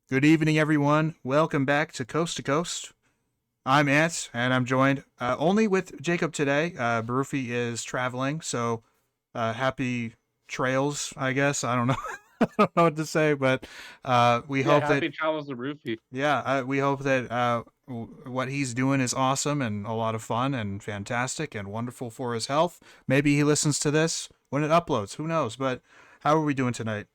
Good evening, everyone. Welcome back to Coast to Coast. I'm Ant, and I'm joined only with Jacob today. Barufi is traveling, so happy trails, I guess. I don't know. I don't know what to say, but we Yeah, hope that, happy travels to Roofy. we hope that what he's doing is awesome and a lot of fun and fantastic and wonderful for his health. Maybe he listens to this when it uploads. Who knows? But how are we doing tonight?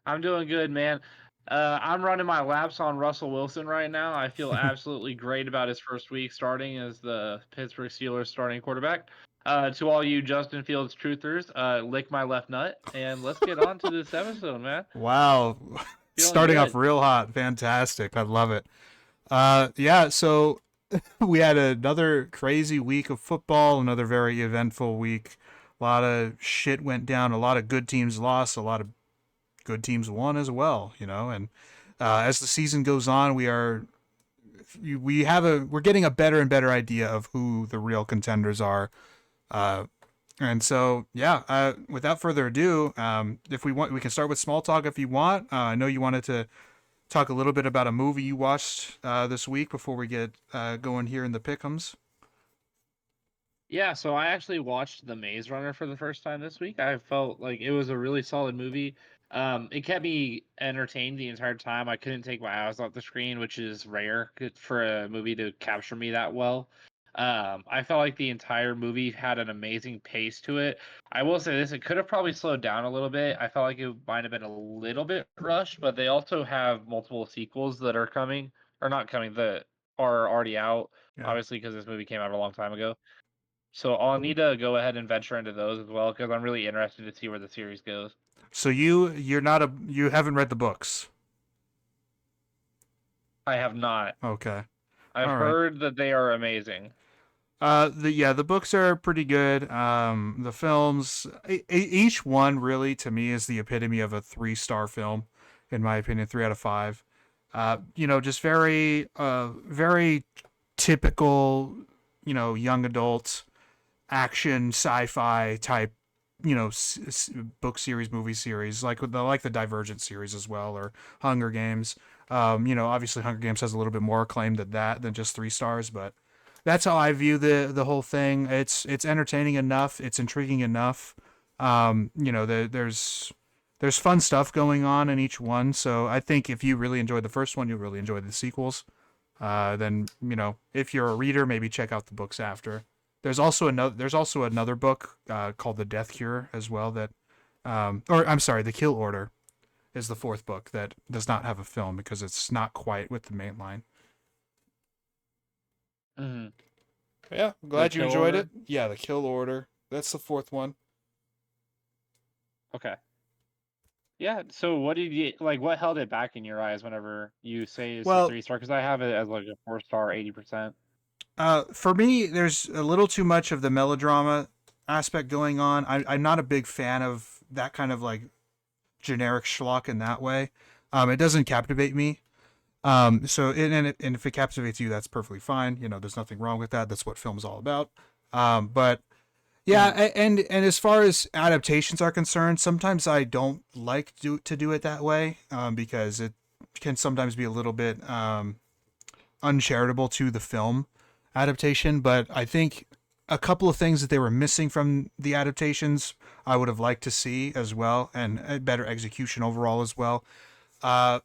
I'm doing good, man. I'm running my laps on Russell Wilson right now. I feel absolutely great about his first week starting as the Pittsburgh Steelers starting quarterback. To all you Justin Fields truthers, lick my left nut, and let's get on to this episode, man. Wow. Feeling Starting off good. real hot. Fantastic. I love it. Yeah, so we had another crazy week of football, another very eventful week. A lot of shit went down, a lot of good teams lost, a lot of good teams won as well, and as the season goes on, we're getting a better and better idea of who the real contenders are. Uh, and so, yeah, without further ado, if we want, we can start with small talk if you want. I know you wanted to talk a little bit about a movie you watched this week before we get going here in the pickums. Yeah, so I actually watched The Maze Runner for the first time this week. I felt like it was a really solid movie. It kept me entertained the entire time. I couldn't take my eyes off the screen, which is rare for a movie to capture me that well. I felt like the entire movie had an amazing pace to it. I will say this, it could have probably slowed down a little bit. I felt like it might have been a little bit rushed, but they also have multiple sequels that are coming, or not coming, that are already out, Yeah. obviously, because this movie came out a long time ago. So I'll need to go ahead and venture into those as well because I'm really interested to see where the series goes. So you haven't read the books. I have not. Okay. I've All right. heard that they are amazing. The books are pretty good. The films, each one really to me is the epitome of a 3-star film, in my opinion, 3 out of 5. Just very typical, young adult action sci-fi type, book series, movie series, like the Divergent series as well, or Hunger Games. Obviously Hunger Games has a little bit more acclaim than just 3 stars, but that's how I view the whole thing. It's entertaining enough. It's intriguing enough. There's fun stuff going on in each one. So I think if you really enjoyed the first one, you'll really enjoy the sequels. Then if you're a reader, maybe check out the books after. There's also another book called The Death Cure as well or I'm sorry, The Kill Order is the fourth book that does not have a film because it's not quite with the main line. Hmm. Yeah, I'm The glad you Kill enjoyed it. Order. Yeah, The Kill Order. That's the fourth one. Okay. Yeah. So what did you like? What held it back in your eyes whenever you say it's a Well, 3 star? Because I have it as like a 4 star, 80%. for me, there's a little too much of the melodrama aspect going on. I'm not a big fan of that kind of like generic schlock in that way. It doesn't captivate me. And if it captivates you, that's perfectly fine. There's nothing wrong with that. That's what film's all about. But yeah, Hmm. and as far as adaptations are concerned, sometimes I don't like to do it that way because it can sometimes be a little bit uncharitable to the film adaptation. But I think a couple of things that they were missing from the adaptations I would have liked to see as well, and a better execution overall as well. Uh,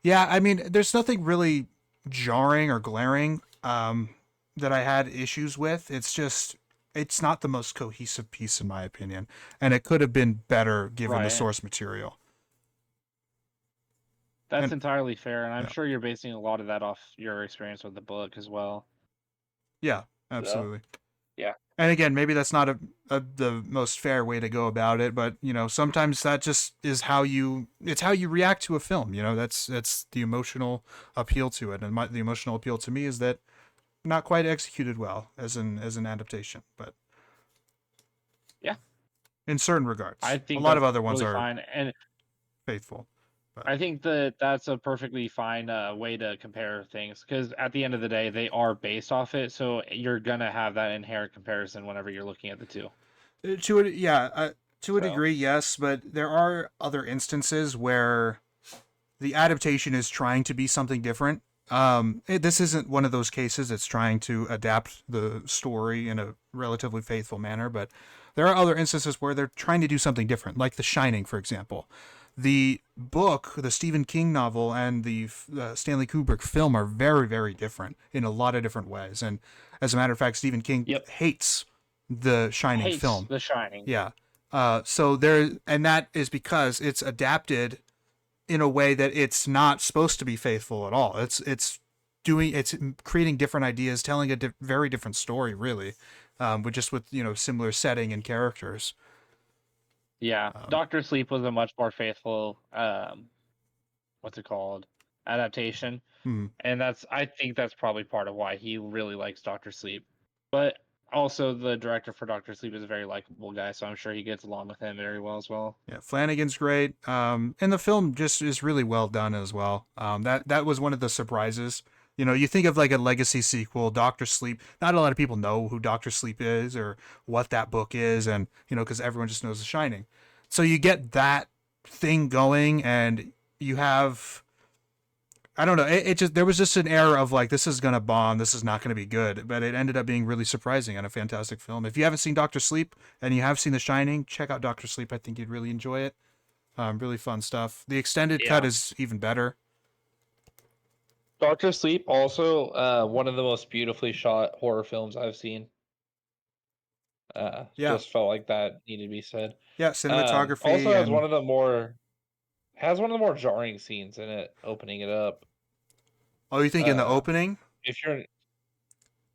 yeah, I mean, there's nothing really jarring or glaring that I had issues with. It's not the most cohesive piece in my opinion, and it could have been better given the Right. source material. That's And entirely fair, and I'm yeah, sure you're basing a lot of that off your experience with the book as well. yeah, So absolutely. yeah. And again, maybe that's not the most fair way to go about it, but sometimes that just is it's how you react to a film. That's the emotional appeal to it, and the emotional appeal to me is that not quite executed well as an adaptation, but Yeah. in certain I regards, a think lot of that's other ones totally are fine, and faithful. But I think that that's a perfectly fine way to compare things because at the end of the day, they are based off it. So you're gonna have that inherent comparison whenever you're looking at the two. to a yeah, to a So degree, yes, but there are other instances where the adaptation is trying to be something different. This isn't one of those cases that's trying to adapt the story in a relatively faithful manner, but there are other instances where they're trying to do something different, like The Shining, for example. The book, the Stephen King novel, and the Stanley Kubrick film are very, very different in a lot of different ways. And as a matter of fact, Stephen King Yep. hates the Shining Hates film. The Shining. Yeah. So there, and that is because it's adapted in a way that it's not supposed to be faithful at all. It's creating different ideas, telling a very different story, really, with similar setting and characters. Yeah. Um, Doctor Sleep was a much more faithful what's it called? Adaptation. hmm. And I think that's probably part of why he really likes Doctor Sleep. But also the director for Doctor Sleep is a very likable guy, so I'm sure he gets along with him very well as well. Yeah, Flanagan's great, and the film just is really well done as well. That was one of the surprises. You think of like a legacy sequel, Doctor Sleep. Not a lot of people know who Doctor Sleep is or what that book is, and because everyone just knows The Shining. So you get that thing going, and you have I don't know. It just there was just an air of like this is gonna bomb. This is not gonna be good. But it ended up being really surprising and a fantastic film. If you haven't seen Doctor Sleep and you have seen The Shining, check out Doctor Sleep. I think you'd really enjoy it. Really fun stuff. The extended cut Yeah. is even better. Doctor Sleep also one of the most beautifully shot horror films I've seen. Yeah, Just felt like that needed to be said. yeah. Also Cinematography has and one of the more jarring scenes in it, opening it up. oh, you think in the Uh, opening, if you're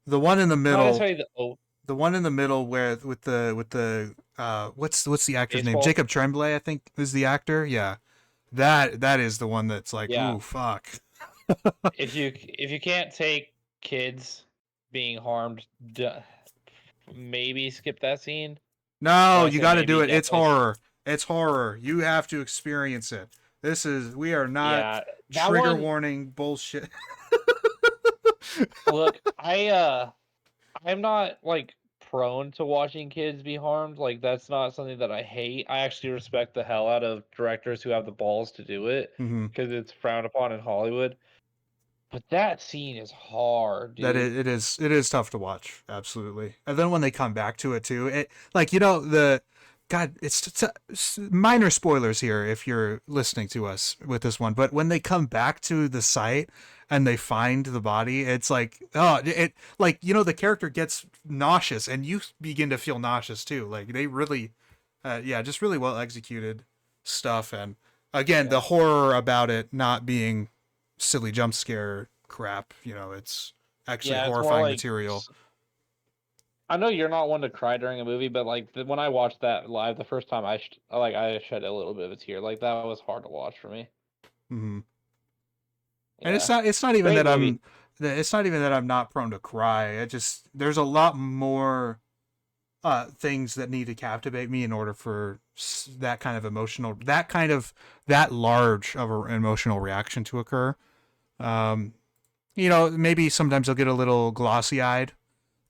the one in the not middle, necessarily the one in the middle where with the what's the actor's name? baseball, Jacob Tremblay, I think is the actor. Yeah, that is the one that's like yeah. ooh fuck. If you can't take kids being harmed, maybe skip that scene. No, When I you say got to do maybe, it. It's definitely. horror. It's horror. You have to experience it. We are not Yeah, that trigger one. warning bullshit. Look, I'm not like prone to watching kids be harmed. Like that's not something that I hate. I actually respect the hell out of directors who have the balls to do it Hmm. because it's frowned upon in Hollywood. But that scene is hard, That dude. it is tough to watch. Absolutely. And then when they come back to it too, it like the God, it's minor spoilers here if you're listening to us with this one, but when they come back to the site and they find the body, it's like oh, it like the character gets nauseous and you begin to feel nauseous too. Like they really, yeah, just really well executed stuff, and again the Yeah. horror about it not being silly jump scare crap. It's actually Yeah, it's more horrifying like material. I know you're not one to cry during a movie, but like when I watched that live the first time, I shed a little bit of a tear. Like that was hard to watch for me. Hmm. And Yeah, it's not even great that movie. I'm not prone to cry. It just there's a lot more things that need to captivate me in order for that kind of that large of an emotional reaction to occur. Um, maybe sometimes I'll get a little glossy eyed,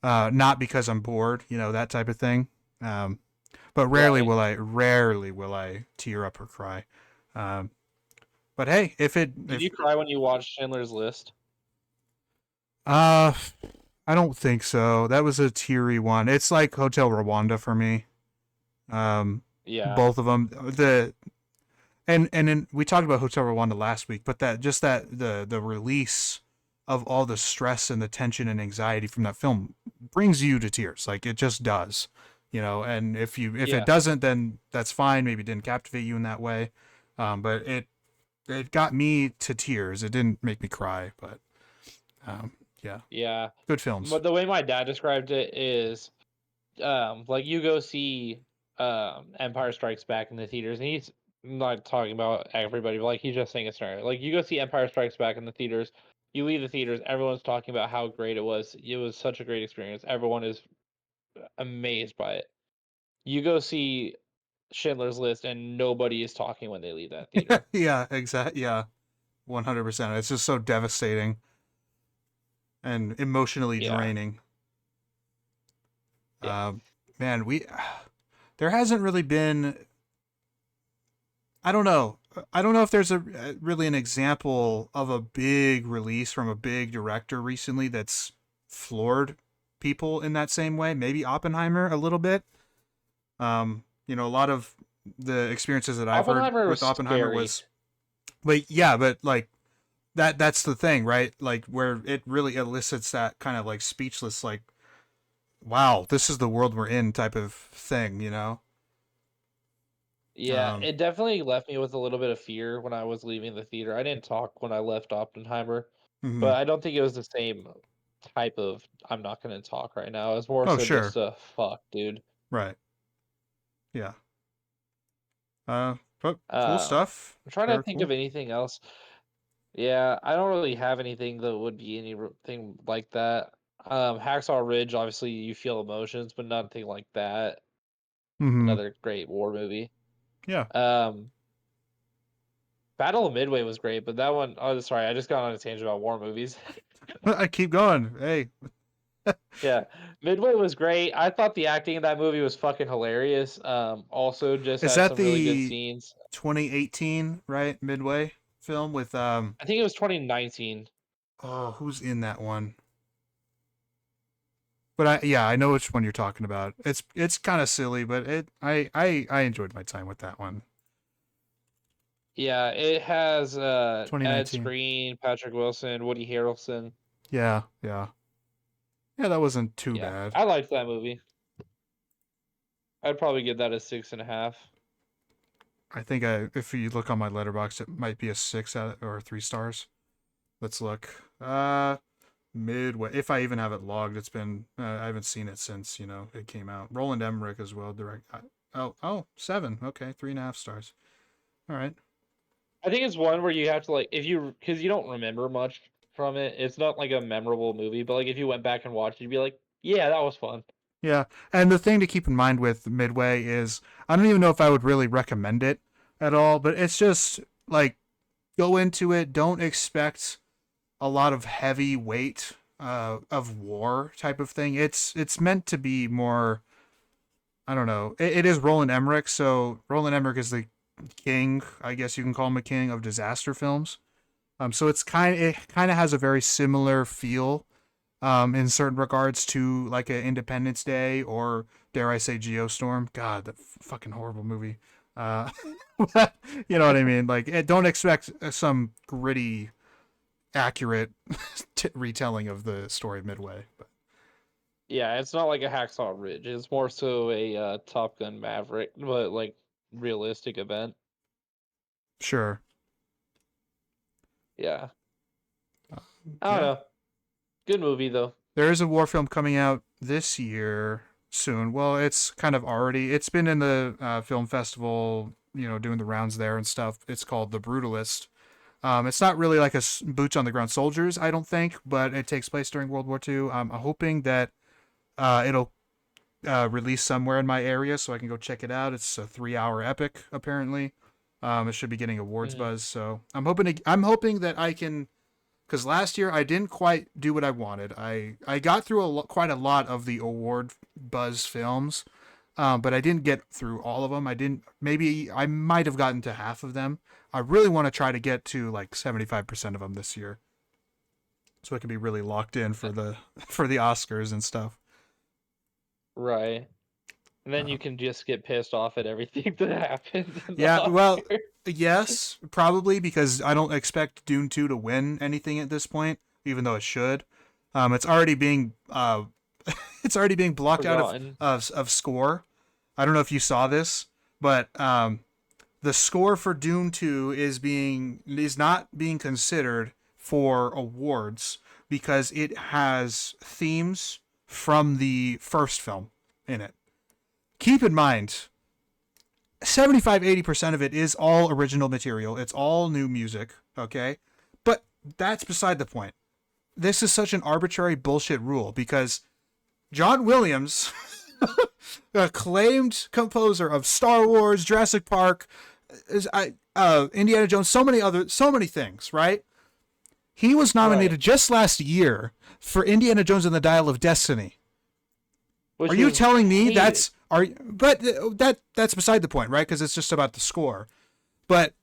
not because I'm bored, that type of thing. Um, but Right. rarely will I tear up or cry. Um, but hey, Did if you cry when you watched Schindler's List? uh, I don't think so. That was a teary one. It's like Hotel Rwanda for me. Um, Yeah. both of them. And then we talked about Hotel Rwanda last week, but the release of all the stress and the tension and anxiety from that film brings you to tears. Like it just does, And if it Yeah. doesn't, then that's fine. Maybe it didn't captivate you in that way, but it got me to tears. It didn't make me cry, but um, yeah, Yeah. good films. But the way my dad described it is like you go see Empire Strikes Back in the theaters, and he's not talking about everybody, but like he's just saying a scenario. Like you go see Empire Strikes Back in the theaters, you leave the theaters, everyone's talking about how great it was. It was such a great experience. Everyone is amazed by it. You go see Schindler's List and nobody is talking when they leave that theater. Yeah, exactly. Yeah, 100%. It's just so devastating and emotionally Yeah. draining. Yeah. Um, man, there hasn't really been. I don't know. I don't know if there's a really an example of a big release from a big director recently that's floored people in that same way. Maybe Oppenheimer a little bit. A lot of the experiences that I've heard Oppenheimer with was Oppenheimer scary. was, but yeah, but like that's the thing, right? Like where it really elicits that kind of like speechless, like, wow, this is the world we're in type of thing, you know? Yeah, Um, it definitely left me with a little bit of fear when I was leaving the theater. I didn't talk when I left Oppenheimer, mhm. but I don't think it was the same type of I'm not gonna talk right now. It was more Oh, so sure. just a fuck, dude. Right. Yeah. But cool Um, stuff. I'm trying to Very think cool. of anything else. Yeah, I don't really have anything that would be anything like that. Hacksaw Ridge, obviously you feel emotions, but nothing like that. Hmm. Another great war movie. Yeah. Um, Battle of Midway was great, but that one, oh, sorry, I just got on a tangent about war movies. I keep going. Hey, Yeah, Midway was great. I thought the acting in that movie was fucking hilarious. Also just is had that some really good the scenes. 2018 right Midway film with I think it was 2019. oh, who's in that one? But I know which one you're talking about. It's kind of silly, but I enjoyed my time with that one. Yeah, it has Ed 2019. Skrein, Patrick Wilson, Woody Harrelson. Yeah, yeah. Yeah, that wasn't too Yeah, bad. I liked that movie. I'd probably give that a 6.5. I think if you look on my letterbox, it might be a 6 out or 3 stars. Let's look. Midway. If I even have it logged, it's been I haven't seen it since it came out. Roland Emmerich as well. Direct. Oh, 7. Okay, 3.5 stars. All right. I think it's one where you have to like if you because you don't remember much from it. It's not like a memorable movie, but like if you went back and watched, you'd be like, yeah, that was fun. Yeah, and the thing to keep in mind with Midway is I don't even know if I would really recommend it at all, but it's just like go into it. Don't expect a lot of heavy weight of war type of thing. It's meant to be more. I don't know. It is Roland Emmerich, so Roland Emmerich is the king. I guess you can call him a king of disaster films. So it kind of has a very similar feel in certain regards to like an Independence Day or dare I say Geostorm. God, that fucking horrible movie. Uh, you know what I mean? Like, don't expect some gritty, accurate retelling of the story of Midway. But Yeah, it's not like a Hacksaw Ridge. It's more so a Top Gun Maverick, but like realistic event. sure, Yeah, I don't yeah, know. Good movie though. there is a war film coming out this year soon. Well, it's kind of already. It's been in the film festival, doing the rounds there and stuff. It's called The Brutalist. It's not really like a boots on the ground soldiers, I don't think, but it takes place during World War II. I'm hoping that it'll release somewhere in my area so I can go check it out. It's a 3 hour epic apparently. It should be getting awards Mhm. buzz, so I'm hoping that I can. Because last year I didn't quite do what I wanted. I got through quite a lot of the award buzz films, but I didn't get through all of them. I didn't. Maybe I might have gotten to half of them. I really want to try to get to like 75% of them this year, so I can be really locked in for the for the Oscars and stuff. Right. And then Uh, you can just get pissed off at everything that happens in the yeah, well, Oscar. yes, probably because I don't expect Dune 2 to win anything at this point, even though it should. It's already being it's already being blocked out of, Forgotten. of score. I don't know if you saw this, but the score for Dune 2 is not being considered for awards because it has themes from the first film in it. Keep in mind, 75-80% of it is all original material. It's all new music, okay? But that's beside the point. This is such an arbitrary bullshit rule because John Williams, acclaimed composer of Star Wars, Jurassic Park, Indiana Jones, so many things, right? He was Right. nominated just last year for Indiana Jones and the Dial of Destiny. Are Which you was telling me hated. that's are but that's beside the point, right? Because it's just about the score. But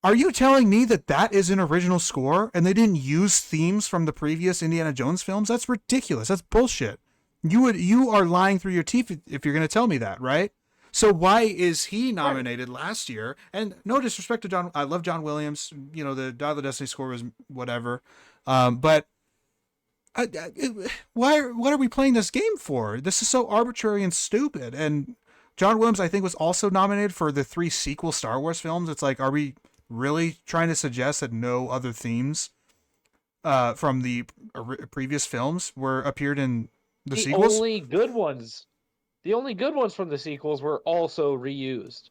Are you telling me that that is an original score and they didn't use themes from the previous Indiana Jones films? That's ridiculous. That's bullshit. You are lying through your teeth if you're going to tell me that, right? So why is he Right. nominated last year? And no disrespect to John, I love John Williams. You know, the Dial of Destiny score was whatever, but what are we playing this game for? This is so arbitrary and stupid. And John Williams, I think, was also nominated for the 3 sequel Star Wars films. It's like, are we really trying to suggest that no other themes from the previous films were appeared in the The sequels? only good ones, the only good ones from the sequels were also reused.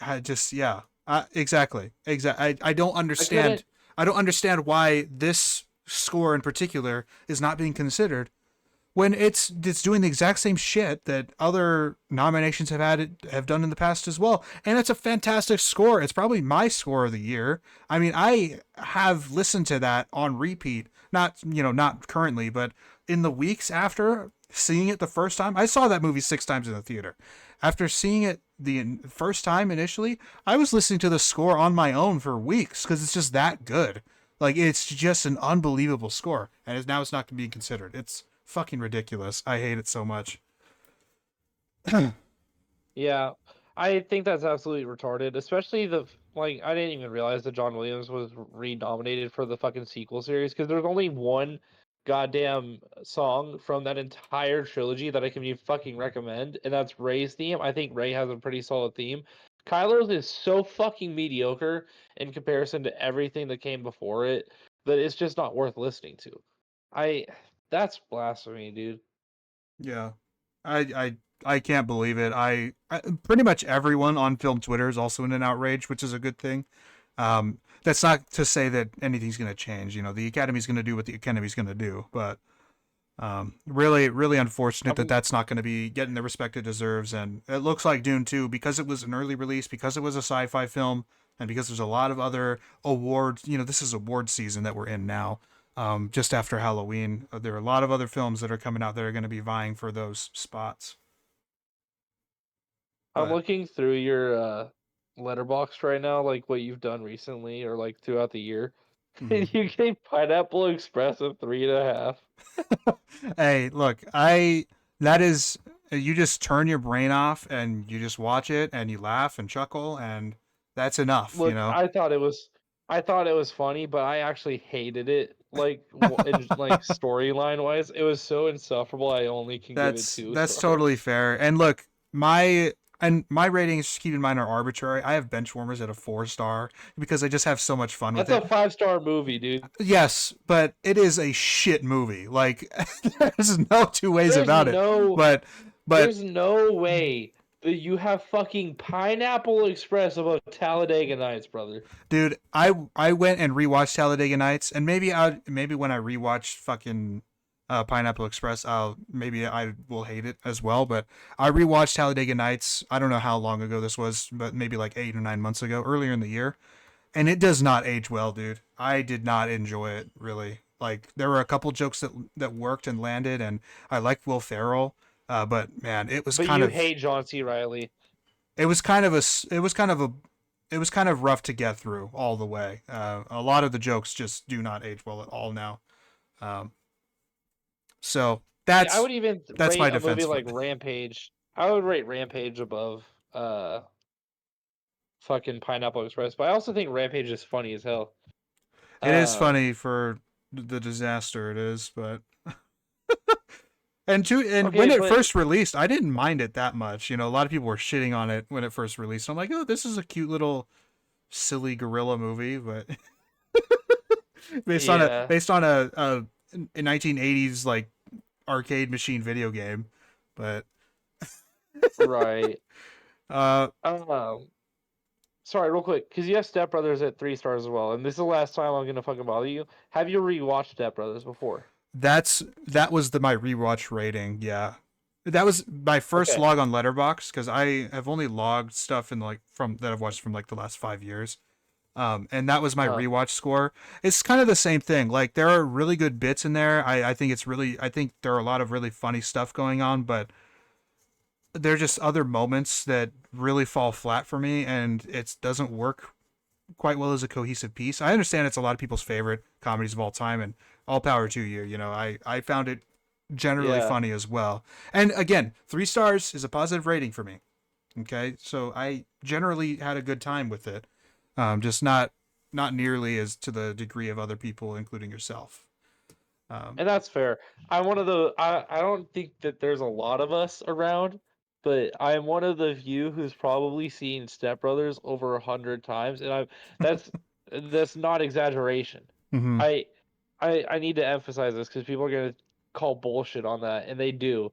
I just yeah, exactly. I don't I understand. couldn't. I don't understand why this score in particular is not being considered when it's doing the exact same shit that other nominations have done in the past as well. And it's a fantastic score. It's probably my score of the year. I mean, I have listened to that on repeat. Not not currently, but in the weeks after seeing it the first time. I saw that movie 6 times in the theater. After seeing it the first time initially, I was listening to the score on my own for weeks because it's just that good. Like it's just an unbelievable score, and now it's not going to be considered. It's fucking ridiculous. I hate it so much. Yeah, I think that's absolutely retarded. Especially like I didn't even realize that John Williams was re-nominated for the fucking sequel series because there's only one goddamn song from that entire trilogy that I can even fucking recommend, and that's Ray's theme. I think Ray has a pretty solid theme. Kylo's is so fucking mediocre in comparison to everything that came before it that it's just not worth listening to. I that's blasphemy, dude. Yeah, I I I can't believe it. I pretty much everyone on film Twitter is also in an outrage, which is a good thing. That's not to say that anything's going to change. You know, the Academy's going to do what the Academy's going to do, but really, really unfortunate that I'm that's not going to be getting the respect it deserves. And it looks like Dune 2, because it was an early release, because it was a sci-fi film, and because there's a lot of other awards. You know, this is award season that we're in now. Just after Halloween, there are a lot of other films that are coming out that are going to be vying for those spots. I'm But looking through your letterbox right now, like what you've done recently or like throughout the year. mhm. And you gave Pineapple Express a 3.5. Hey, look, I that is you just turn your brain off and you just watch it and you laugh and chuckle and that's enough, you Look, know. I thought it was funny, but I actually hated it. Like in like storyline wise, it was so insufferable. I only can give it two That's totally stars. fair. And look, my ratings, keep in mind, are arbitrary. I have Benchwarmers at a 4 star because I just have so much fun with That's a it. 5-star movie, dude. Yes, but it is a shit movie. Like there's no two ways There's about it. no But but there's no way that you have fucking Pineapple Express above Talladega Nights, brother. dude, I went and rewatched Talladega Nights, and maybe when I rewatch fucking Pineapple Express, maybe I will hate it as well. But I rewatched Talladega Nights. I don't know how long ago this was, but maybe like 8 or 9 months ago, earlier in the year, and it does not age well, dude. I did not enjoy it really. Like there were a couple jokes that worked and landed, and I liked Will Ferrell. But man, But you hate John C. Riley. it was kind of a it was kind of a it was kind of rough to get through all the way. A lot of the jokes just do not age well at all now. Um, so See, I would even that's my rate a defense movie for like it. Rampage. I would rate Rampage above fucking Pineapple Express, but I also think Rampage is funny as hell. It is Um, funny for the disaster it is, but and okay, when it but first released, I didn't mind it that much. You know, a lot of people were shitting on it when it first released. I'm like, oh, this is a cute little silly gorilla movie, but yeah, based on a 1980s like arcade machine video game, but right. uh Um, sorry, real quick, because you have Step Brothers at 3 stars as well, and this is the last time I'm gonna fucking bother you. Have you rewatched Step Brothers before? that was my rewatch rating. Yeah, that was my first Okay. log on Letterbox because I have only logged stuff in like from that I've watched from like the last 5 years. And that was my Uh, rewatch score. It's kind of the same thing. Like there are really good bits in there. I think I think there are a lot of really funny stuff going on, but there are just other moments that really fall flat for me, and it doesn't work quite well as a cohesive piece. I understand it's a lot of people's favorite comedies of all time, and all power to you. You know, I found it generally Yeah. funny as well. And again, 3 stars is a positive rating for me. Okay, so I generally had a good time with it, just not nearly as to the degree of other people, including yourself. Um, And that's fair. I'm one of the I don't think that there's a lot of us around, but I'm one of the few who's probably seen Step Brothers over 100 times, and I'm that's that's not exaggeration. mhm. I I need to emphasize this because people are gonna call bullshit on that, and they do.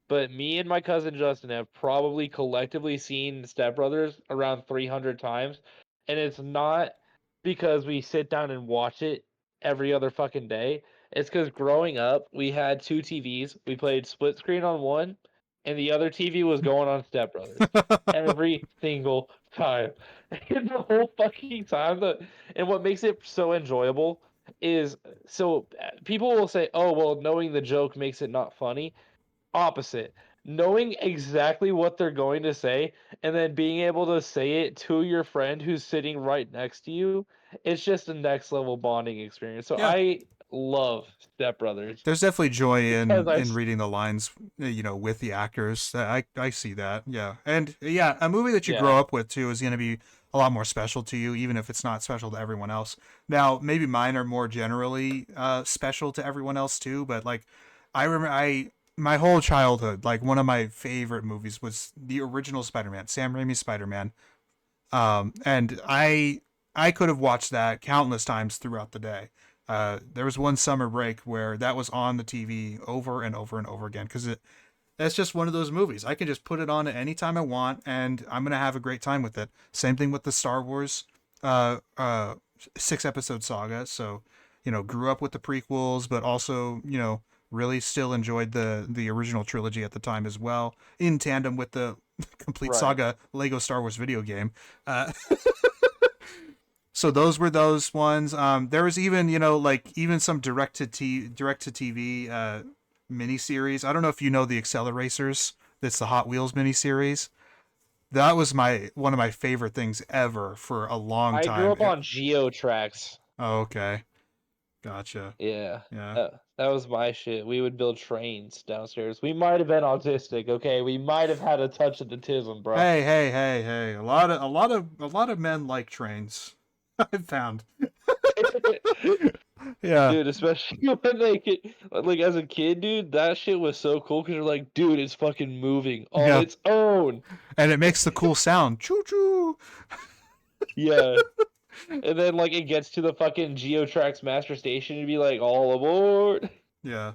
But me and my cousin Justin have probably collectively seen Step Brothers around 300 times, and it's not because we sit down and watch it every other fucking day. It's because growing up, we had two TVs. We played split screen on one, and the other TV was going on Step Brothers every single time. And the whole fucking time. And what makes it so enjoyable is people will say, "Oh, well, knowing the joke makes it not funny." Opposite. Knowing exactly what they're going to say and then being able to say it to your friend who's sitting right next to you, it's just a next level bonding experience. So Yeah, I love Step Brothers there's definitely joy because in reading the lines, you know, with the actors. I see that. Yeah, and yeah, a movie that you yeah, grow up with too is going to be a lot more special to you, even if it's not special to everyone else. Now, maybe mine are more generally special to everyone else too, but like, I remember my whole childhood, like one of my favorite movies was the original Spider-Man, Sam Raimi's Spider-Man. And I could have watched that countless times throughout the day. There was one summer break where that was on the TV over and over and over again because that's just one of those movies. I can just put it on at any time I want, and I'm gonna have a great time with it. Same thing with the Star Wars, uh, uh, 6 episode saga. So, you know, grew up with the prequels, but also, you know, really still enjoyed the original trilogy at the time as well, in tandem with the complete right. saga Lego Star Wars video game. Uh, so those were those ones. There was even, you know, like even some direct to TV miniseries. I don't know if you know the Acceleracers. That's the Hot Wheels miniseries. That was my one of my favorite things ever for a long I grew time. up on Geo Tracks. Oh, okay, gotcha. Yeah, Yeah. that was my shit. We would build trains downstairs. We might have been autistic, okay? We might have had a touch of autism, bro. Hey, hey, hey, hey! A lot of men like trains. I've found. Yeah, Dude, especially when they get like as a kid, dude, that shit was so cool because you're like, dude, it's fucking moving on yeah, its own. and it makes the cool sound. Choo choo. Yeah. And then like it gets to the fucking Geotrax Master Station and be like, all aboard. Yeah,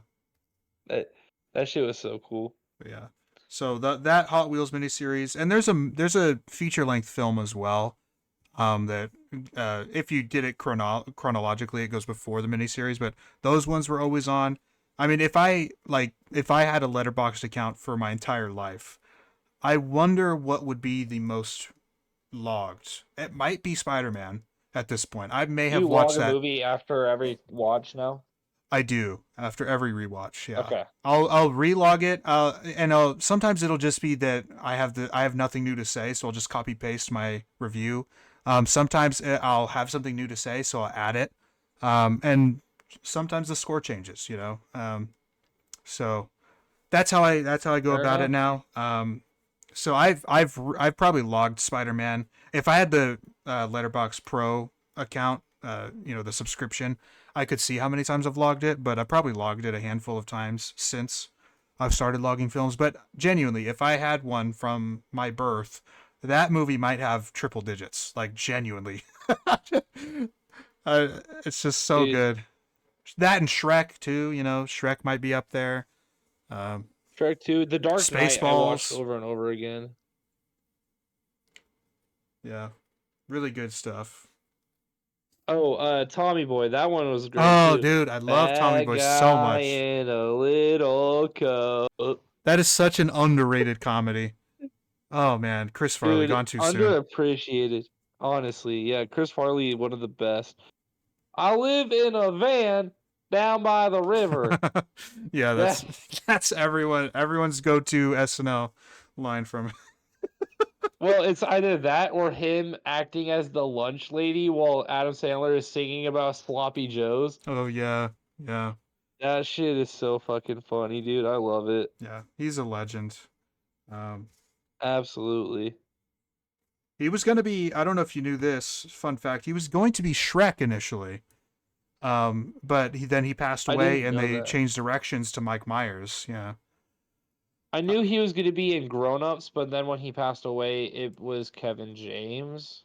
That that shit was so cool. yeah. So that Hot Wheels miniseries, and there's a feature length film as well. That if you did it chronologically, it goes before the miniseries, but those ones were always on. I mean, if I had a letterboxd account for my entire life, I wonder what would be the most logged. It might be Spider-Man at this point. I may Do you have log watched a that. movie after every watch now? I do after every rewatch. Yeah, Okay. I'll relog it. And sometimes it'll just be that I have nothing new to say, so I'll just copy paste my review. Sometimes I'll have something new to say, so I'll add it. And sometimes the score changes. You know. So that's how I go Fair about it enough. now. So I've probably logged Spider-Man. If I had the Letterbox Pro account, you know, the subscription, I could see how many times I've logged it, but I probably logged it a handful of times since I've started logging films. But genuinely, if I had one from my birth, that movie might have triple digits. Like genuinely, it's just so Dude, good. That and Shrek too. You know, Shrek might be up there. Um, Shrek 2, The Dark Knight I watched Spaceballs. over and over again. Yeah, really good stuff. Oh, Tommy Boy, that one was great Oh, too. dude, I love Tommy Bad Boy so guy much. in a little coat. That is such an underrated comedy. Oh man, Chris Farley Dude, gone too soon. underappreciated. Honestly, yeah, Chris Farley, one of the best. I live in a van down by the river. Yeah, That that's everyone's go-to SNL line from. Well, it's either that or him acting as the lunch lady while Adam Sandler is singing about sloppy joes. Oh yeah, yeah, That shit is so fucking funny, dude. I love it. yeah. He's a legend. Um, Absolutely. he was going to be. I don't know if you knew this. Fun fact: he was going to be Shrek initially. But he passed I away, didn't and know they that. changed directions to Mike Myers. Yeah. I knew he was going to be in Grown Ups, but then when he passed away, it was Kevin James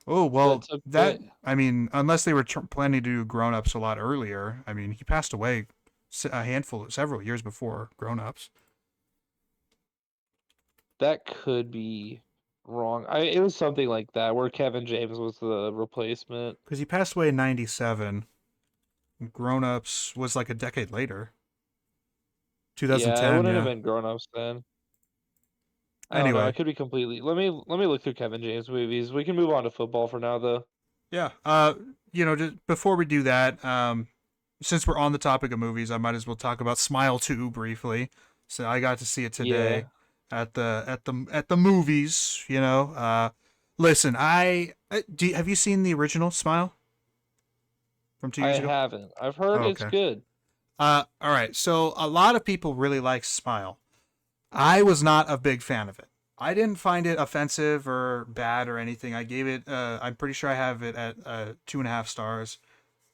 Oh that well, took that it. I mean, unless they were planning to do Grown Ups a lot earlier. I mean, he passed away several years before Grown Ups. That could be wrong. It was something like that where Kevin James was the replacement. Because he passed away in '97. Grown Ups was like a decade later, Yeah, it 2010. wouldn't have Yeah. been Grown Ups then. I don't know. I Anyway, could be completely. Let me look through Kevin James movies. We can move on to football for now, though. yeah. Just before we do that, since we're on the topic of movies, I might as well talk about Smile 2 briefly. So I got to see it Yeah, today at the movies. Listen, have you seen the original Smile from 2 years I ago? haven't. I've heard Oh, it's okay. good. All right. So a lot of people really like Smile. I was not a big fan of it. I didn't find it offensive or bad or anything. I gave it. I'm pretty sure I have it at 2.5 stars,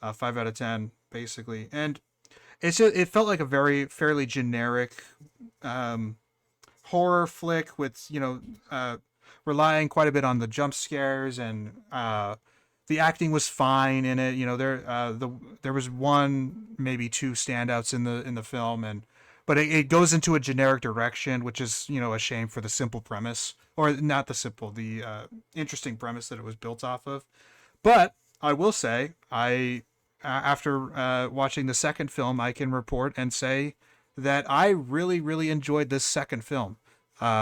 5 out of 10, basically. And it felt like a very fairly generic um, horror flick with relying quite a bit on the jump scares, and the acting was fine in it. There was one, maybe two standouts in the film, and but it goes into a generic direction, which is a shame for the simple premise, or not the interesting premise that it was built off of. But I will say, after watching the second film, I can report and say that I really, really enjoyed this second film.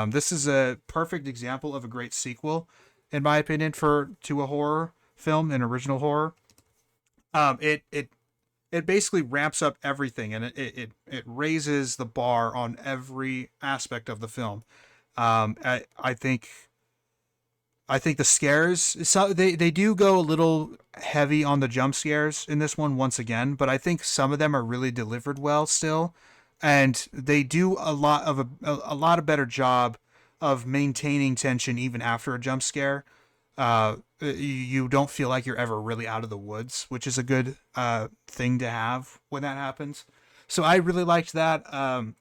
This is a perfect example of a great sequel, in my opinion, to a horror film, an original horror. It basically ramps up everything, and it raises the bar on every aspect of the film. I think the scares, so they do go a little heavy on the jump scares in this one once again, but I think some of them are really delivered well still, and they do a lot of better job of maintaining tension even after a jump scare. You don't feel like you're ever really out of the woods, which is a good thing to have when that happens. So I really liked that.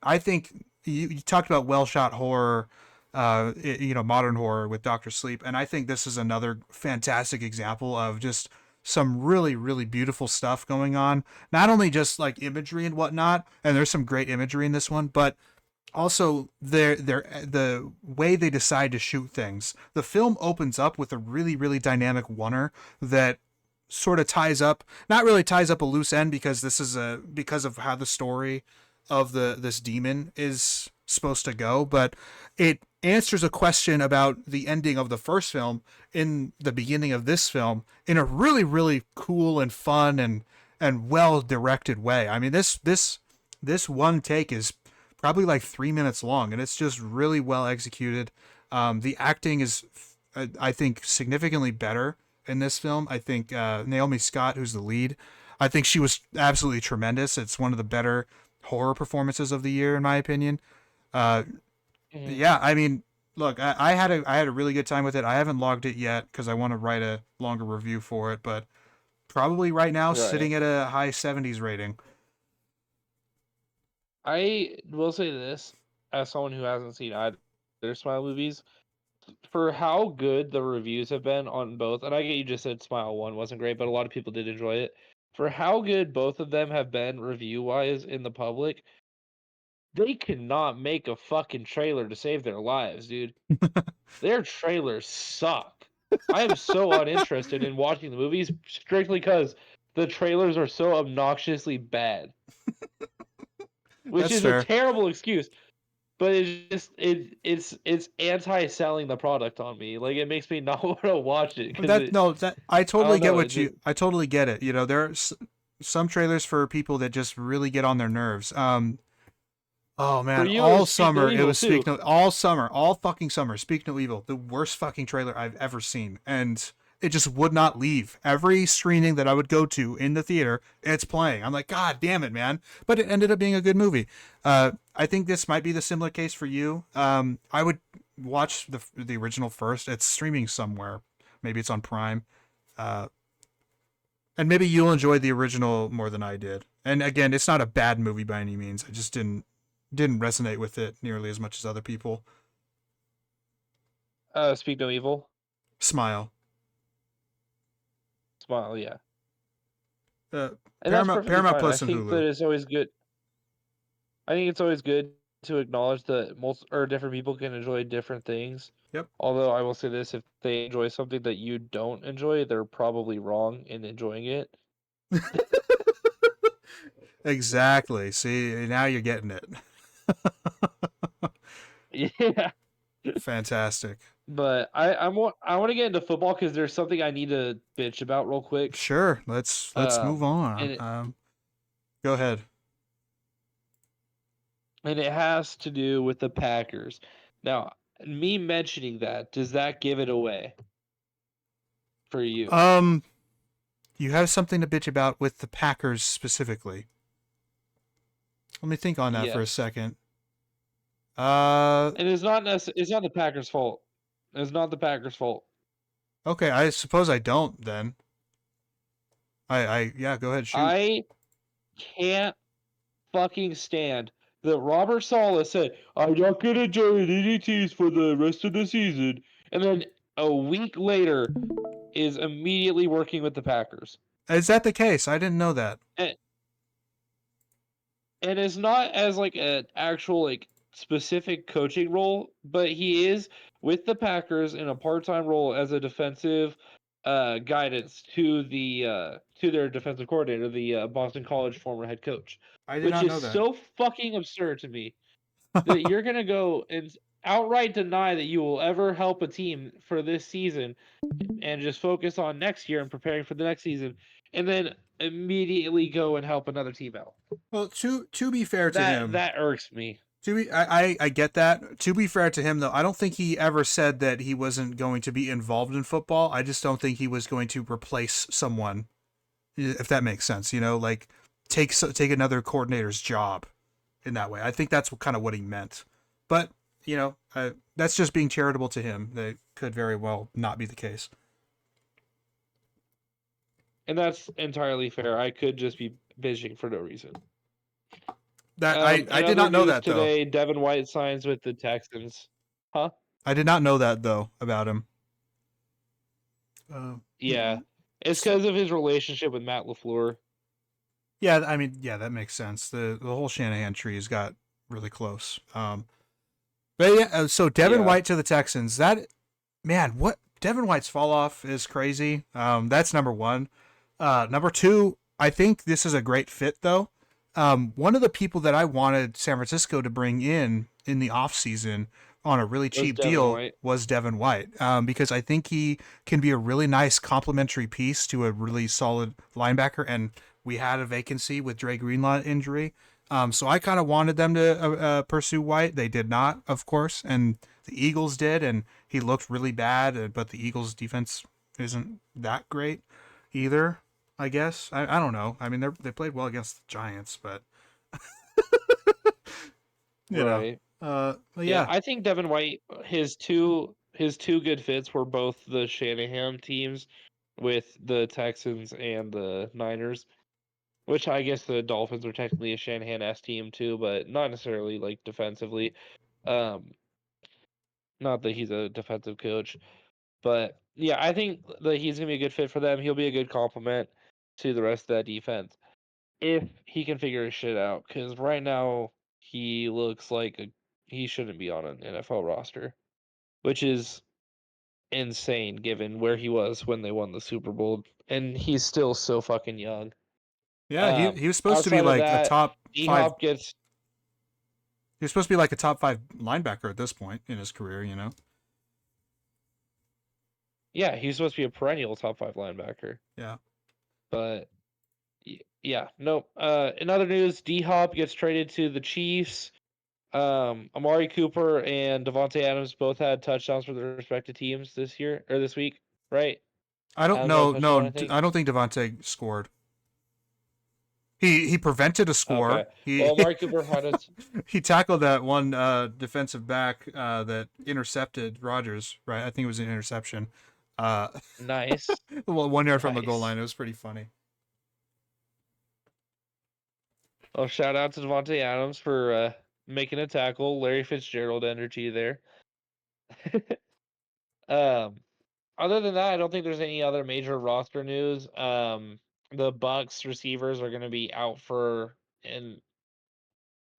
I think you talked about well shot horror, modern horror with Doctor Sleep, and I think this is another fantastic example of just some really, really beautiful stuff going on. Not only just like imagery and whatnot, and there's some great imagery in this one, but also the way they decide to shoot things. The film opens up with a really, really dynamic oneer that sort of not really ties up a loose end, because because of how the story of this demon is supposed to go, but it answers a question about the ending of the first film in the beginning of this film in a really, really cool and fun and well directed way. I mean, this one take is probably like 3 minutes long, and it's just really well executed. The acting is, I think, significantly better in this film. I think Naomi Scott, who's the lead, I think she was absolutely tremendous. It's one of the better horror performances of the year, in my opinion. Uh, Mhm. yeah, I mean, look, I had a really good time with it. I haven't logged it yet because I want to write a longer review for it, but probably right now Right. sitting at a high 70s rating. I will say this, as someone who hasn't seen either Smile movies, for how good the reviews have been on both, and I get you just said Smile 1 wasn't great, but a lot of people did enjoy it. For how good both of them have been review-wise in the public, they cannot make a fucking trailer to save their lives, dude. Their trailers suck. I am so uninterested in watching the movies strictly because the trailers are so obnoxiously bad, which That's is a fair. terrible excuse. But it's anti-selling the product on me. Like it makes me not want to watch it because That no, that I I totally don't get know. what you. I totally get it. There are some trailers for people that just really get on their nerves. Oh For man, you, it all was Speak No summer it Evil was too. all summer, all fucking summer. Speak No Evil, the worst fucking trailer I've ever seen, and it just would not leave. Every screening that I would go to in the theater, it's playing. I'm like, God damn it, man! But it ended up being a good movie. I think this might be the similar case for you. I would watch the original first. It's streaming somewhere. Maybe it's on Prime. Uh, and maybe you'll enjoy the original more than I did. And again, it's not a bad movie by any means. I just didn't resonate with it nearly as much as other people. Speak No Evil. Smile. Smile, yeah. Uh, And that's Paramount perfectly Paramount fine. I Plus and think that Hulu. it's always good. I think it's always good to acknowledge that most or different people can enjoy different things. Yep. Although I will say this, if they enjoy something that you don't enjoy, they're probably wrong in enjoying it. Exactly. See, now you're getting it. Yeah. Fantastic. But I want to get into football because there's something I need to bitch about real quick. Sure. Let's move And on. it, Go ahead. and it has to do with the Packers. Now, me mentioning that, does that give it away for you? Um, you have something to bitch about with the Packers specifically. Let me think on that for a Yes. second. Uh, And it's not the Packers' fault. It's not the Packers' fault. okay. I suppose I don't then. Yeah. Go ahead. Shoot. I can't fucking stand that Robert Saleh said, I'm not gonna join any teams for the rest of the season, and then a week later is immediately working with the Packers. Is that the case? I didn't know that. And, and it's not as like an actual like specific coaching role, but he is with the Packers in a part-time role as a defensive guidance to their defensive coordinator, the Boston College former head coach, I did which not is know that. so fucking absurd to me that you're gonna go and outright deny that you will ever help a team for this season and just focus on next year and preparing for the next season, and then immediately go and help another team out. Well, to be fair to him, That irks me. I get that. To be fair to him, though, I don't think he ever said that he wasn't going to be involved in football. I just don't think he was going to replace someone, if that makes sense. You know, like take another coordinator's job in that way. I think that's kind of what he meant. But that's just being charitable to him. That could very well not be the case. And that's entirely fair. I could just be bitching for no reason. That I In did other not know news that though. today, Devin White signs with the Texans. Huh? I did not know that though about him. Uh, Yeah. It's because of his relationship with Matt LaFleur. Yeah, I mean, yeah, that makes sense. The whole Shanahan tree has got really close. But yeah, so Devin Yeah. White to the Texans. That man, what Devin White's fall off is crazy. That's number one. Number two, I think this is a great fit though. One of the people that I wanted San Francisco to bring in the offseason on a really Was cheap Devin deal White. was Devin White, because I think he can be a really nice complementary piece to a really solid linebacker. And we had a vacancy with Dre Greenlaw injury. So I kind of wanted them to pursue White. They did not, of course, and the Eagles did, and he looked really bad. But the Eagles' defense isn't that great either. I guess I don't know. I mean, they played well against the Giants, but you know, Right. but Yeah, yeah, I think Devin White, his two good fits were both the Shanahan teams with the Texans and the Niners, which I guess the Dolphins are technically a Shanahan-esque team too, but not necessarily like defensively. Um, Not that he's a defensive coach, but yeah, I think that he's gonna be a good fit for them. He'll be a good complement to the rest of that defense if he can figure his shit out. Because right now he looks like he shouldn't be on an NFL roster, which is insane given where he was when they won the Super Bowl, and he's still so fucking young. yeah. He was supposed to be Outside of like a that, top D five. Hop gets He was supposed to be like a top five linebacker at this point in his career. You know, yeah, he's supposed to be a perennial top five linebacker, yeah. but yeah, nope. In other news, D Hop gets traded to the Chiefs. Amari Cooper and Devontae Adams both had touchdowns for their respective teams this year or this week, right? I don't Adams had a know. touchdown, I No, think. I don't think Devontae scored. He prevented a Okay. score. Well, He Amari Cooper had a he tackled that one defensive back that intercepted Rogers. Right, I think it was an interception. Uh, nice, 1 yard from the goal nice. line. It was pretty funny. Well, shout out to Devontae Adams for making a tackle. Larry Fitzgerald energy there. um, Other than that, I don't think there's any other major roster news. The Bucks receivers are going to be out for an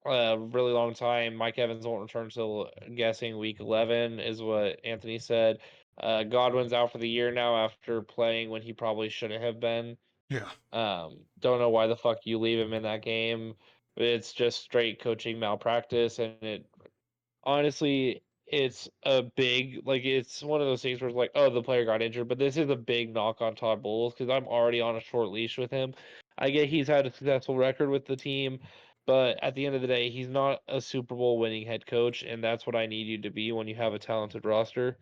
a really long time. Mike Evans won't return until guessing week 11 is what Anthony said. Godwin's out for the year now after playing when he probably shouldn't have been. Yeah. Don't know why the fuck you leave him in that game. It's just straight coaching malpractice, and it honestly, it's a big like it's one of those things where it's like, oh, the player got injured, but this is a big knock on Todd Bowles because I'm already on a short leash with him. I get he's had a successful record with the team, but at the end of the day, he's not a Super Bowl winning head coach, and that's what I need you to be when you have a talented roster.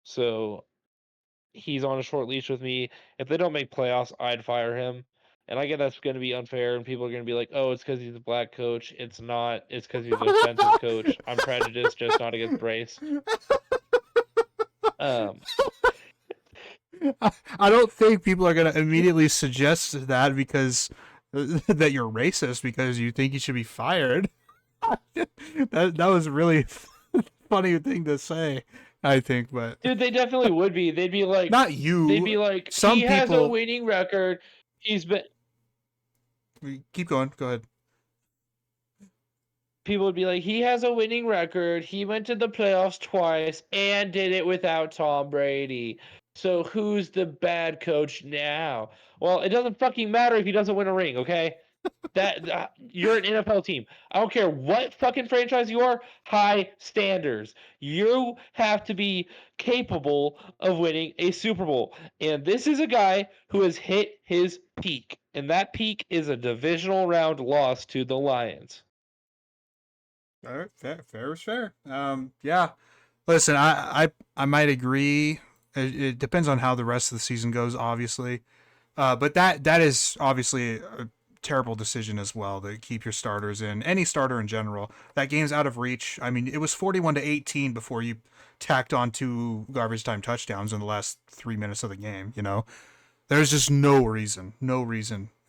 So he's on a short leash with me. If they don't make playoffs, I'd fire him. And I get that's going to be unfair, and people are going to be like, "Oh, it's because he's a black coach." It's not. It's because he's a defensive coach. I'm prejudiced, just not against race. Um, I don't think people are going to immediately suggest that because that you're racist because you think you should be fired. That was really funny thing to say, I think, but dude, they definitely would be. not They'd you. be like, he Some has a people. winning record. He's been. Keep going. Go ahead. People would be like, he has a winning record. He went to the playoffs twice and did it without Tom Brady. So who's the bad coach now? Well, it doesn't fucking matter if he doesn't win a ring, okay? That you're an NFL team. I don't care what fucking franchise you are. High standards. You have to be capable of winning a Super Bowl. And this is a guy who has hit his peak, and that peak is a divisional round loss to the Lions. All right, fair is fair. Yeah. Listen, I might agree. It depends on how the rest of the season goes, obviously. But that is obviously a terrible decision as well to keep your starters in. Any starter in general. That game's out of reach. I mean, it was 41-18 before you tacked on 2 garbage time touchdowns in the last 3 minutes of the game. There's just no reason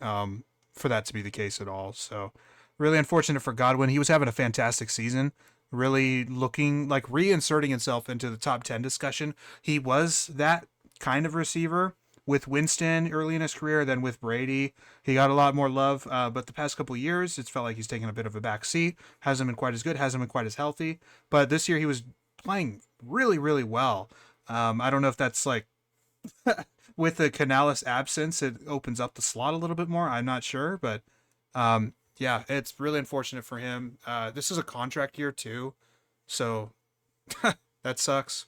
for that to be the case at all. So, really unfortunate for Godwin. He was having a fantastic season, really looking like reinserting himself into the top 10 discussion. He was that kind of receiver with Winston early in his career, then with Brady. He got a lot more love, but the past couple of years, it's felt like he's taken a bit of a back seat. Hasn't been quite as good, hasn't been quite as healthy. But this year, he was playing really, really well. I don't know if that's like with the Canales absence, it opens up the slot a little bit more. I'm not sure, but yeah, it's really unfortunate for him. This is a contract year too, so that sucks.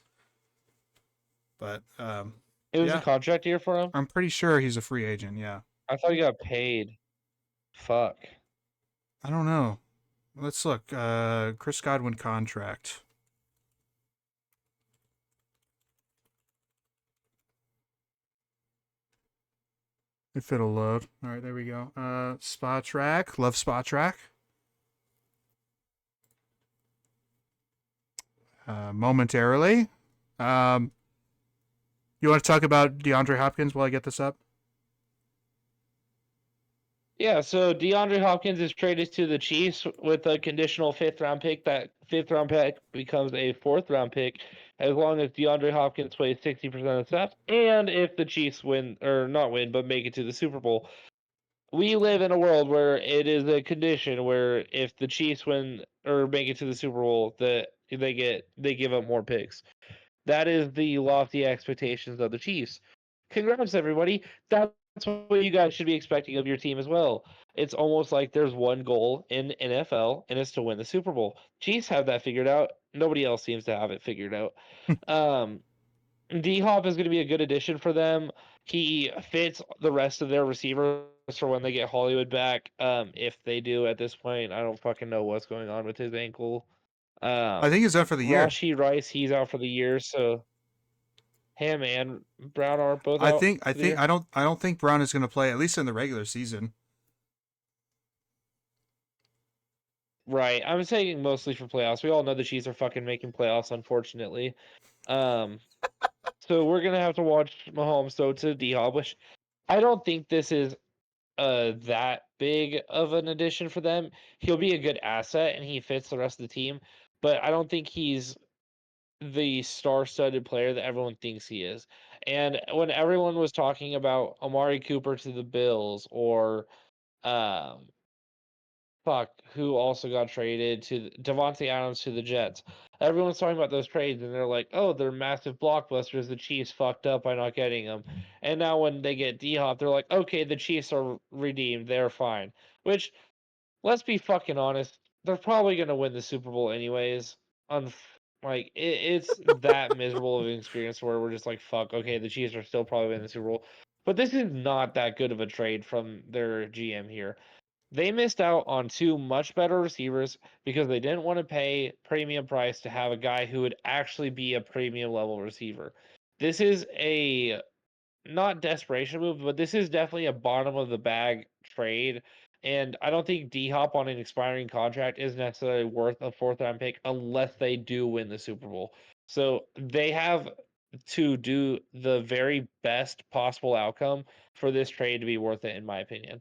But It was a yeah, contract year for him? I'm pretty sure he's a free agent. Yeah, I thought he got paid. Fuck. I don't know. Let's look. Chris Godwin contract. If it'll load. All right, there we go. Spot track. Love spot track. Momentarily. Um, you want to talk about DeAndre Hopkins while I get this up? Yeah, so DeAndre Hopkins is traded to the Chiefs with a conditional fifth round pick. That fifth round pick becomes a fourth round pick as long as DeAndre Hopkins plays 60% of the snaps and if the Chiefs win, or not win, but make it to the Super Bowl. We live in a world where it is a condition where if the Chiefs win or make it to the Super Bowl, that they give up more picks. That is the lofty expectations of the Chiefs. Congrats, everybody. That's what you guys should be expecting of your team as well. It's almost like there's one goal in NFL, and it's to win the Super Bowl. Chiefs have that figured out. Nobody else seems to have it figured out. Um, D Hop is going to be a good addition for them. He fits the rest of their receivers for when they get Hollywood back. If they do at this point, I don't fucking know what's going on with his ankle. I Um, think he's done for the year. Rashi Rice, he's out for the year, so him and Brown are both out I for the think year. I don't think Brown is going to play at least in the regular season. Right. I'm saying mostly for playoffs. We all know the Chiefs are fucking making playoffs, unfortunately. Um, so we're gonna have to watch Mahomes throw to D Hop, which I don't think this is that big of an addition for them. He'll be a good asset and he fits the rest of the team, but I don't think he's the star-studded player that everyone thinks he is. And when everyone was talking about Amari Cooper to the Bills or um fuck, who also got traded to Devontae Adams to the Jets. Everyone's talking about those trades, and they're like, "Oh, they're massive blockbusters. The Chiefs fucked up by not getting them." And now when they get D Hop, they're like, "Okay, the Chiefs are redeemed. They're fine." Which, let's be fucking honest, they're probably gonna win the Super Bowl anyways. On like it's that miserable of an experience where we're just like, "Fuck." Okay, the Chiefs are still probably winning the Super Bowl, but this is not that good of a trade from their GM here. They missed out on two much better receivers because they didn't want to pay premium price to have a guy who would actually be a premium level receiver. This is a not desperation move, but this is definitely a bottom of the bag trade. And I don't think D Hop on an expiring contract is necessarily worth a fourth round pick unless they do win the Super Bowl. So they have to do the very best possible outcome for this trade to be worth it, in my opinion.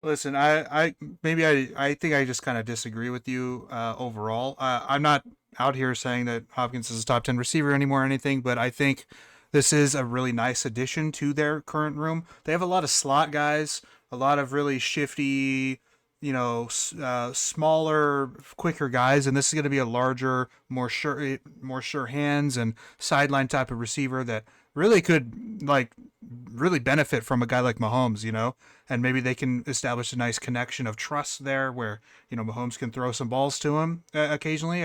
Listen, I think I just kind of disagree with you overall. I'm not out here saying that Hopkins is a top 10 receiver anymore or anything, but I think this is a really nice addition to their current room. They have a lot of slot guys, a lot of really shifty, smaller, quicker guys, and this is going to be a larger, more sure hands and sideline type of receiver that really could really benefit from a guy like Mahomes, and maybe they can establish a nice connection of trust there where, Mahomes can throw some balls to him occasionally,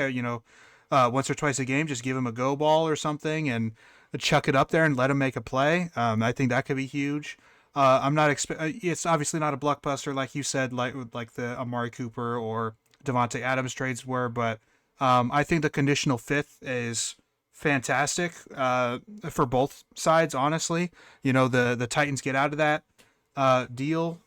once or twice a game, just give him a go ball or something and chuck it up there and let him make a play. I think that could be huge. I'm not it's obviously not a blockbuster like you said, like the Amari Cooper or Devontae Adams trades were, but I think the conditional fifth is fantastic for both sides. Honestly, the Titans get out of that deal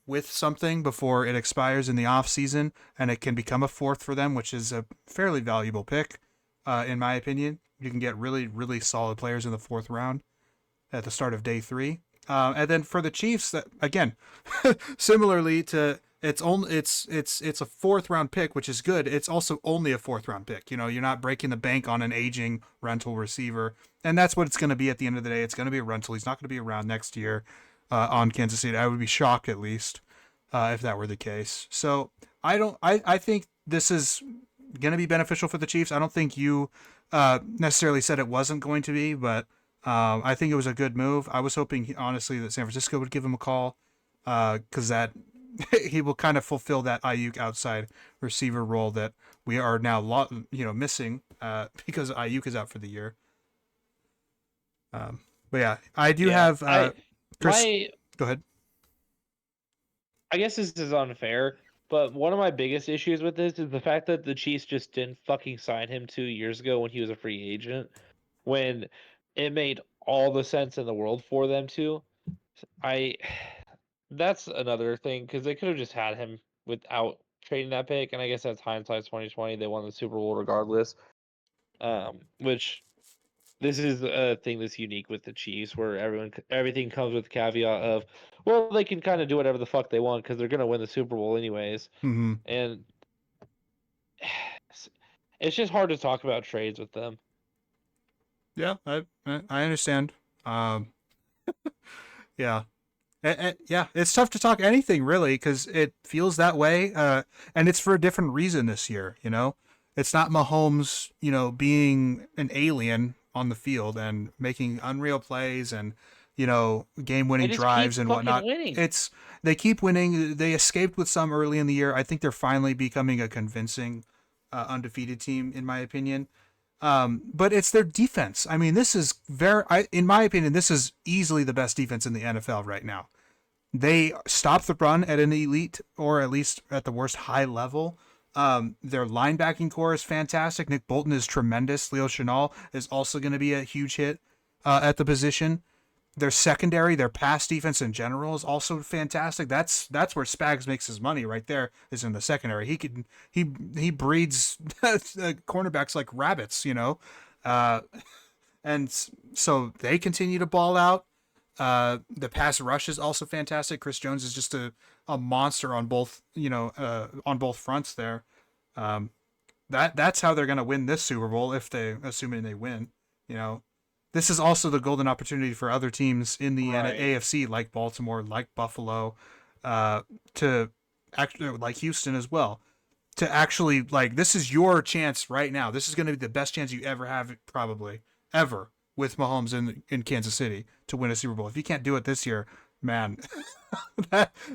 with something before it expires in the off season, and it can become a fourth for them, which is a fairly valuable pick, in my opinion. You can get really, really solid players in the fourth round at the start of day three. And then for the Chiefs, that again, similarly to it's a fourth round pick, which is good. It's also only a fourth round pick. You're not breaking the bank on an aging rental receiver, and that's what it's going to be at the end of the day. It's going to be a rental. He's not going to be around next year on Kansas City. I would be shocked at least if that were the case. So I think this is going to be beneficial for the Chiefs. I don't think you necessarily said it wasn't going to be, but I think it was a good move. I was hoping, honestly, that San Francisco would give him a call because that he will kind of fulfill that Ayuk outside receiver role that we are now, missing because Ayuk is out for the year. But yeah, I do Yeah, have Chris. my Go ahead. I guess this is unfair, but one of my biggest issues with this is the fact that the Chiefs just didn't fucking sign him 2 years ago when he was a free agent, when it made all the sense in the world for them to. I that's another thing because they could have just had him without trading that pick, and I guess that's hindsight 2020. They won the Super Bowl regardless. Which this is a thing that's unique with the Chiefs, where everything comes with the caveat of, well, they can kind of do whatever the fuck they want because they're gonna win the Super Bowl anyways, Mm-hmm. and it's just hard to talk about trades with them. Yeah, I understand. Um, yeah, yeah, it's tough to talk anything really because it feels that way, and it's for a different reason this year. It's not Mahomes, being an alien on the field and making unreal plays and They game-winning just keep drives and fucking whatnot. winning. It's They keep winning. They escaped with some early in the year. I think they're finally becoming a convincing undefeated team, in my opinion. But it's their defense. I mean, this is in my opinion, this is easily the best defense in the NFL right now. They stop the run at an elite or at least at the worst high level. Their linebacking core is fantastic. Nick Bolton is tremendous. Leo Chenal is also going to be a huge hit at the position. Their secondary, their pass defense in general is also fantastic. That's where Spags makes his money right there, is in the secondary. He breeds cornerbacks like rabbits, you know. Uh, and so they continue to ball out. The pass rush is also fantastic. Chris Jones is just a monster on both, on both fronts there. Um, that's how they're gonna win this Super Bowl, if they, assuming they win. You know, this is also the golden opportunity for other teams in the Right. AFC, like Baltimore, like Buffalo, to actually, like Houston as well, to actually, like, this is your chance right now. This is going to be the best chance you ever have, probably ever, with Mahomes in Kansas City to win a Super Bowl. If you can't do it this year, man,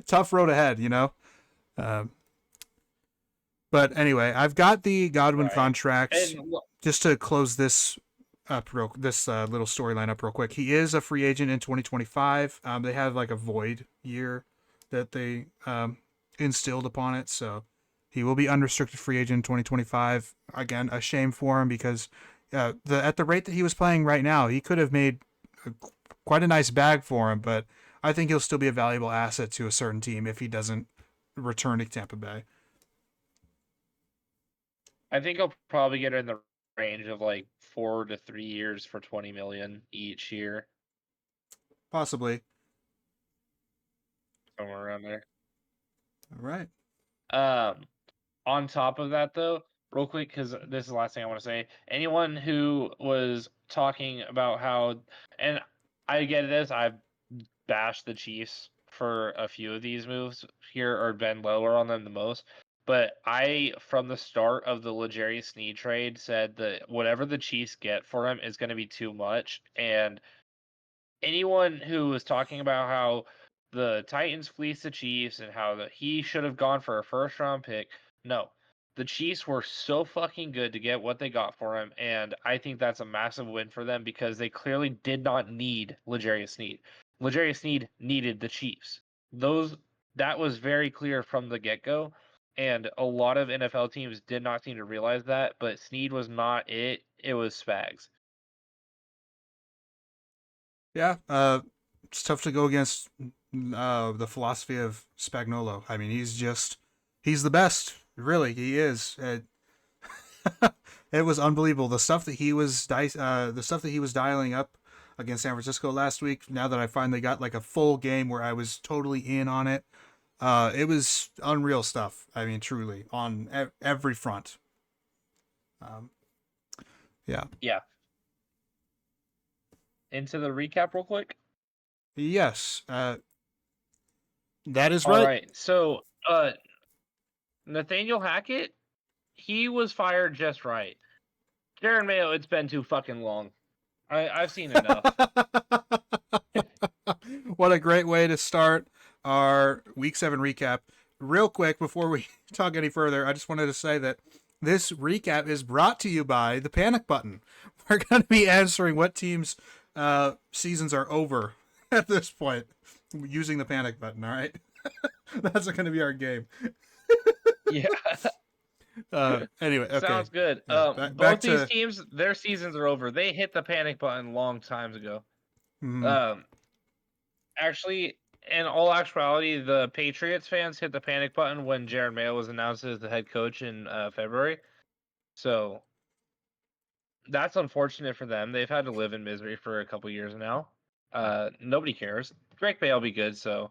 tough road ahead, you know. Um, but anyway, I've got the Godwin Right. contract. And Just to close this this little storyline up real quick. He is a free agent in 2025. They have like a void year that they instilled upon it, so he will be unrestricted free agent in 2025. Again, a shame for him, because the at the rate that he was playing right now, he could have made quite a nice bag for him. But I think he'll still be a valuable asset to a certain team if he doesn't return to Tampa Bay. I think I'll probably get in the range of like 4 to 3 years for 20 million each year, Possibly. somewhere around there. All right. Um, on top of that, though, real quick, because this is the last thing I want to say. Anyone who was talking about how, and I get this, I've bashed the Chiefs for a few of these moves here, or been lower on them the most. But I, from the start of the L'Jarius Sneed trade, said that whatever the Chiefs get for him is going to be too much. And anyone who was talking about how the Titans fleeced the Chiefs and how he should have gone for a first round pick, no. The Chiefs were so fucking good to get what they got for him, and I think that's a massive win for them because they clearly did not need L'Jarius Sneed. L'Jarius Sneed needed the Chiefs. Those that was very clear from the get go, and a lot of NFL teams did not seem to realize that. But Sneed was not it; it was Spags. Yeah, it's tough to go against the philosophy of Spagnolo. I mean, he's the best. Really, he is. It was unbelievable the stuff that the stuff that he was dialing up against San Francisco last week. Now that I finally got like a full game where I was totally in on it, it was unreal stuff. I mean, truly on every front. Um, yeah. Yeah. Into the recap real quick. Yes. That is All right. right. So, Nathaniel Hackett, he was fired just right. Darren Mayo, it's been too fucking long. I've seen enough. What a great way to start our week 7 recap. Real quick, before we talk any further, I just wanted to say that this recap is brought to you by the panic button. We're going to be answering what teams' seasons are over at this point using the panic button. All right. That's going to be our game. Yeah. Anyway, okay. Sounds good. Yeah. Back Both these to. teams, their seasons are over. They hit the panic button long times ago. Mm, Um, actually, in all actuality, the Patriots fans hit the panic button when Jared Mayo was announced as the head coach in February. So that's unfortunate for them. They've had to live in misery for a couple years now. Nobody cares. Drake May will be good, so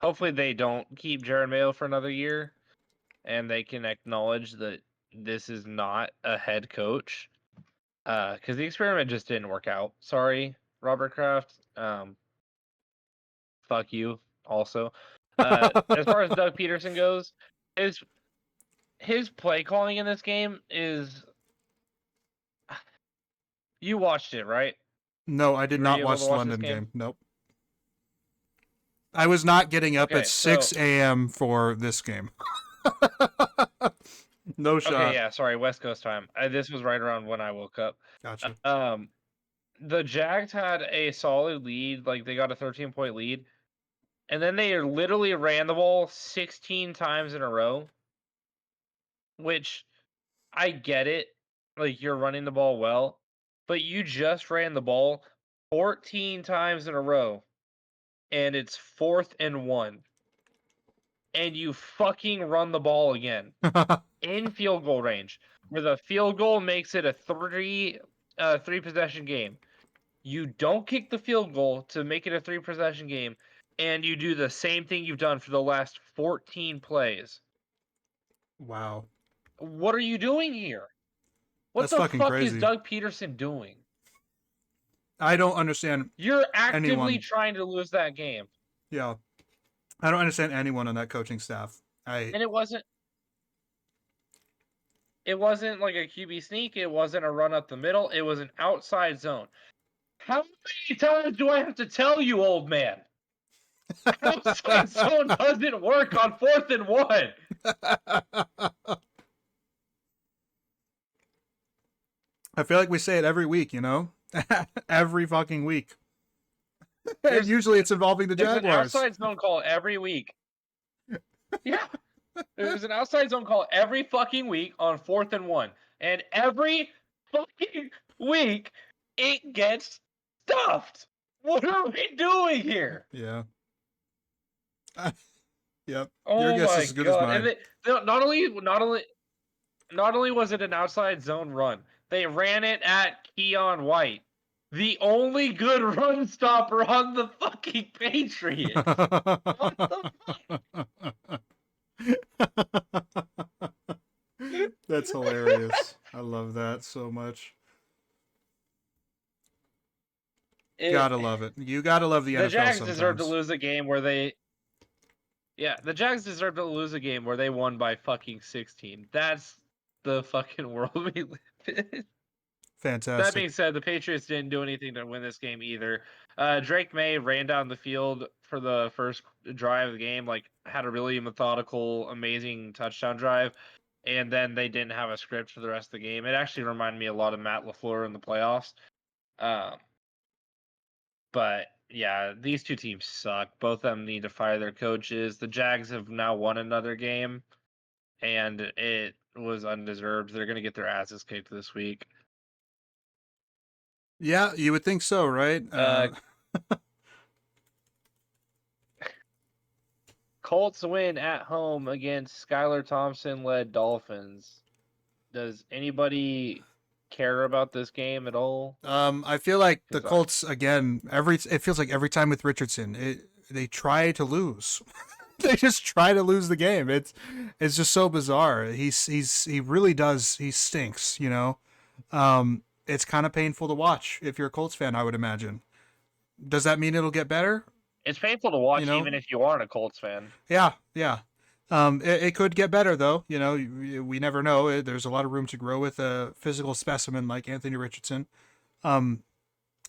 hopefully they don't keep Jared Mayo for another year, and they can acknowledge that this is not a head coach. Because the experiment just didn't work out. Sorry, Robert Kraft. Fuck you. Also, as far as Doug Peterson goes, his his play calling in this game is. You watched it, right? no, I did Were not you able to watch the watch this London game? game. Nope. I was not getting up at Okay, so 6 a.m. for this game. No okay, shot. yeah, sorry, West Coast time. This was right around when I woke up. Gotcha. Um, the Jags had a solid lead, like they got a 13-point lead, and then they literally ran the ball 16 times in a row. which I get it. Like, you're running the ball well, but you just ran the ball 14 times in a row, and it's 4th and 1, and you fucking run the ball again in field goal range, where the field goal makes it a three possession game. You don't kick the field goal to make it a three possession game, and you do the same thing you've done for the last 14 plays. Wow. What are you doing here? What That's the fucking fuck is crazy. Doug Peterson doing? I don't understand You're actively anyone. trying to lose that game. Yeah. I don't understand anyone on that coaching staff. And it wasn't like a QB sneak, it wasn't a run up the middle, it was an outside zone. How many times do I have to tell you, old man? Outside zone doesn't work on 4th and 1. I feel like we say it every week, you know? Every fucking week. And There's usually it's involving the there's an Jaguars. outside zone call every week. Yeah. There's an outside zone call every fucking week on 4th and 1. And every fucking week it gets stuffed. What are we doing here? Yeah. Yep. Your Oh guess is my as good as god. And mine. not only was it an outside zone run, they ran it at Keon White, the only good run stopper on the fucking Patriots. What the That's hilarious. I love that so much. it, Gotta love it. You gotta love the the NFL Jags deserve to sometimes. lose a game where they Yeah, the Jags deserve to lose a game where they won by fucking 16. That's the fucking world we live in. That Fantastic. being said, the Patriots didn't do anything to win this game either. Drake May ran down the field for the first drive of the game, like had a really methodical, amazing touchdown drive, and then they didn't have a script for the rest of the game. It actually reminded me a lot of Matt LaFleur in the playoffs. Um, but yeah, these two teams suck. Both of them need to fire their coaches. The Jags have now won another game, and it was undeserved. They're going to get their asses kicked this week. Yeah, you would think so, right? Uh, Colts win at home against Skylar Thompson led Dolphins. Does anybody care about this game at all? I feel like the Because Colts again. It feels like every time with Richardson, they try to lose. They just try to lose the game. It's just so bizarre. He really does. He stinks. You know. It's kind of painful to watch if you're a Colts fan. I would imagine. Does that mean it'll get better? it's painful to You watch know. even if you aren't a Colts fan. Yeah, yeah. It could get better though. You know, we never know. There's a lot of room to grow with a physical specimen like Anthony Richardson. Um,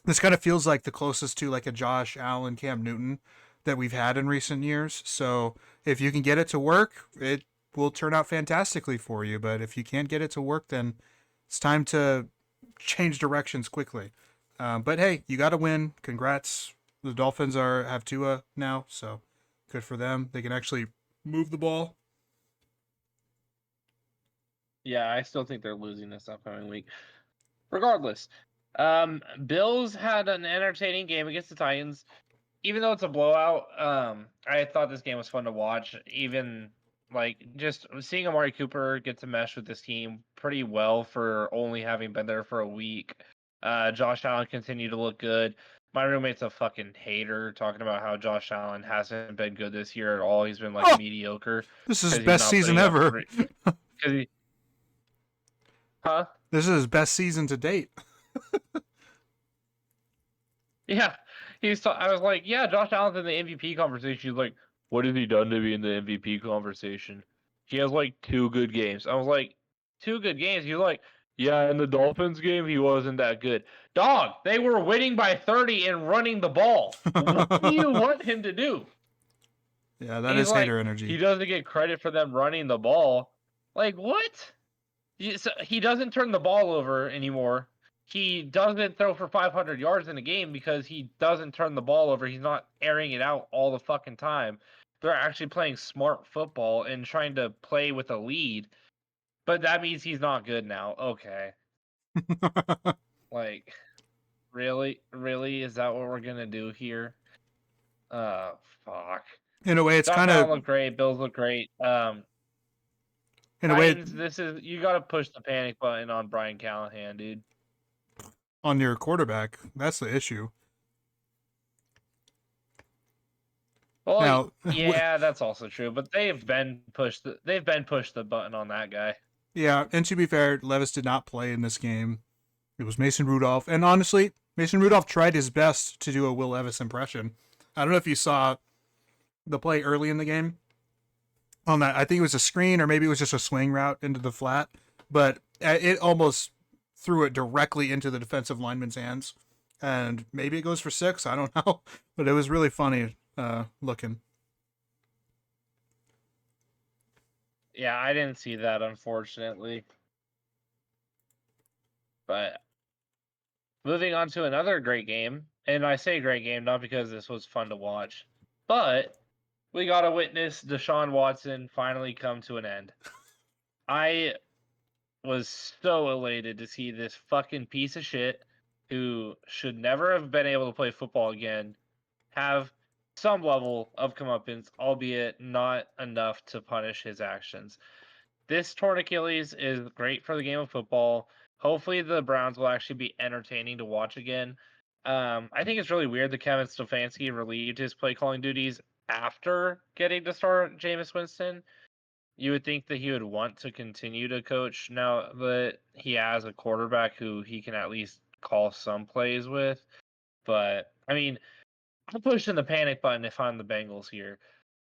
this kind of feels like the closest to like a Josh Allen, Cam Newton that we've had in recent years. So if you can get it to work, it will turn out fantastically for you. But if you can't get it to work, then it's time to change directions quickly. But hey, you got to win. Congrats. The Dolphins have Tua now, so good for them. They can actually move the ball. Yeah, I still think they're losing this upcoming week. Regardless, Bills had an entertaining game against the Titans. Even though it's a blowout, I thought this game was fun to watch. Even like just seeing Amari Cooper get to mesh with this team pretty well for only having been there for a week. Josh Allen continued to look good. My roommate's a fucking hater, talking about how Josh Allen hasn't been good this year at all. He's been like Oh, mediocre this is his because he's best not season putting up ever. three. Because he, huh? This is his best season to date. Yeah, I was like, yeah, Josh Allen's in the MVP conversation. He's like, what has he done to be in the MVP conversation? He has like 2 good games. I was like, 2 good games? He's like, yeah, in the Dolphins game, he wasn't that good. Dog, they were winning by 30 and running the ball. What do you want him to do? Yeah, that He's is like, hater he energy. doesn't get credit for them running the ball. Like, what? He doesn't turn the ball over anymore. He doesn't throw for 500 yards in a game because he doesn't turn the ball over. He's not airing it out all the fucking time. They're actually playing smart football and trying to play with a lead. But that means he's not good now. Okay. Like, really? Really? Is that what we're gonna do here? Fuck. In a way, it's Josh kind of Allen looked great. Bills look great. in a way Titans, this is you gotta push the panic button on Brian Callahan, dude. on your quarterback. That's the issue. Well, Now, yeah, that's also true, but they've been pushed the button on that guy. yeah, and to be fair, Levis did not play in this game. It was Mason Rudolph, and honestly, Mason Rudolph tried his best to do a Will Levis impression. I don't know if you saw the play early in the game on that. I think it was a screen, or maybe it was just a swing route into the flat, but it almost threw it directly into the defensive lineman's hands, and maybe it goes for 6. I don't know, but it was really funny looking. Yeah, I didn't see that, unfortunately. But moving on to another great game, and I say great game not because this was fun to watch, but we got to witness Deshaun Watson finally come to an end. I was so elated to see this fucking piece of shit who should never have been able to play football again have some level of comeuppance, albeit not enough to punish his actions. This torn Achilles is great for the game of football. Hopefully, the Browns will actually be entertaining to watch again. I think it's really weird that Kevin Stefanski relieved his play calling duties after getting to start Jameis Winston. You would think that he would want to continue to coach now that he has a quarterback who he can at least call some plays with. But I mean, I'm pushing the panic button if I'm the Bengals here.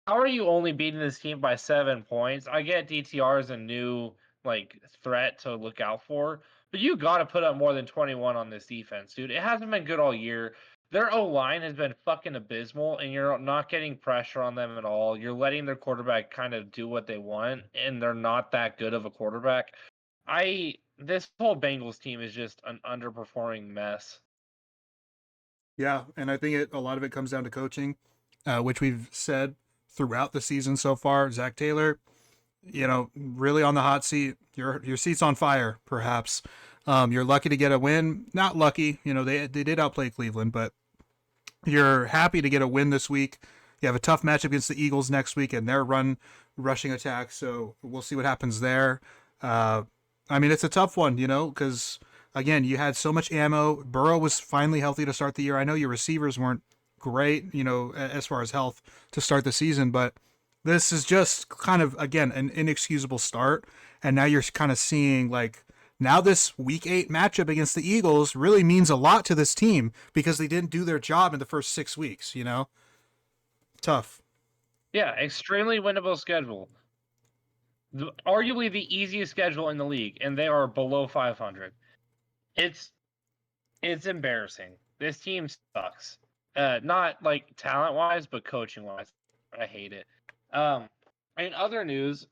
How are you only beating this team by 7 points? I get DTR is a new threat to look out for, but you got to put up more than 21 on this defense, dude. It hasn't been good all year. Their O line has been fucking abysmal, and you're not getting pressure on them at all. You're letting their quarterback kind of do what they want, and they're not that good of a quarterback. This whole Bengals team is just an underperforming mess. Yeah, and I think a lot of it comes down to coaching, which we've said throughout the season so far. Zach Taylor, really on the hot seat. Your seat's on fire, perhaps. You're lucky to get a win. Not lucky, they did outplay Cleveland, but you're happy to get a win this week. You have a tough matchup against the Eagles next week and their rushing attack. So we'll see what happens there. I mean, it's a tough one, because again, you had so much ammo. Burrow was finally healthy to start the year. I know your receivers weren't great, as far as health to start the season, but this is just kind of, again, an inexcusable start. And now you're kind of seeing now this week 8 matchup against the Eagles really means a lot to this team because they didn't do their job in the first 6 weeks, Tough. Yeah, extremely winnable schedule. Arguably the easiest schedule in the league, and they are below 500. It's it's embarrassing. This team sucks. Not like talent wise, but coaching wise. I hate it. Um, in other news,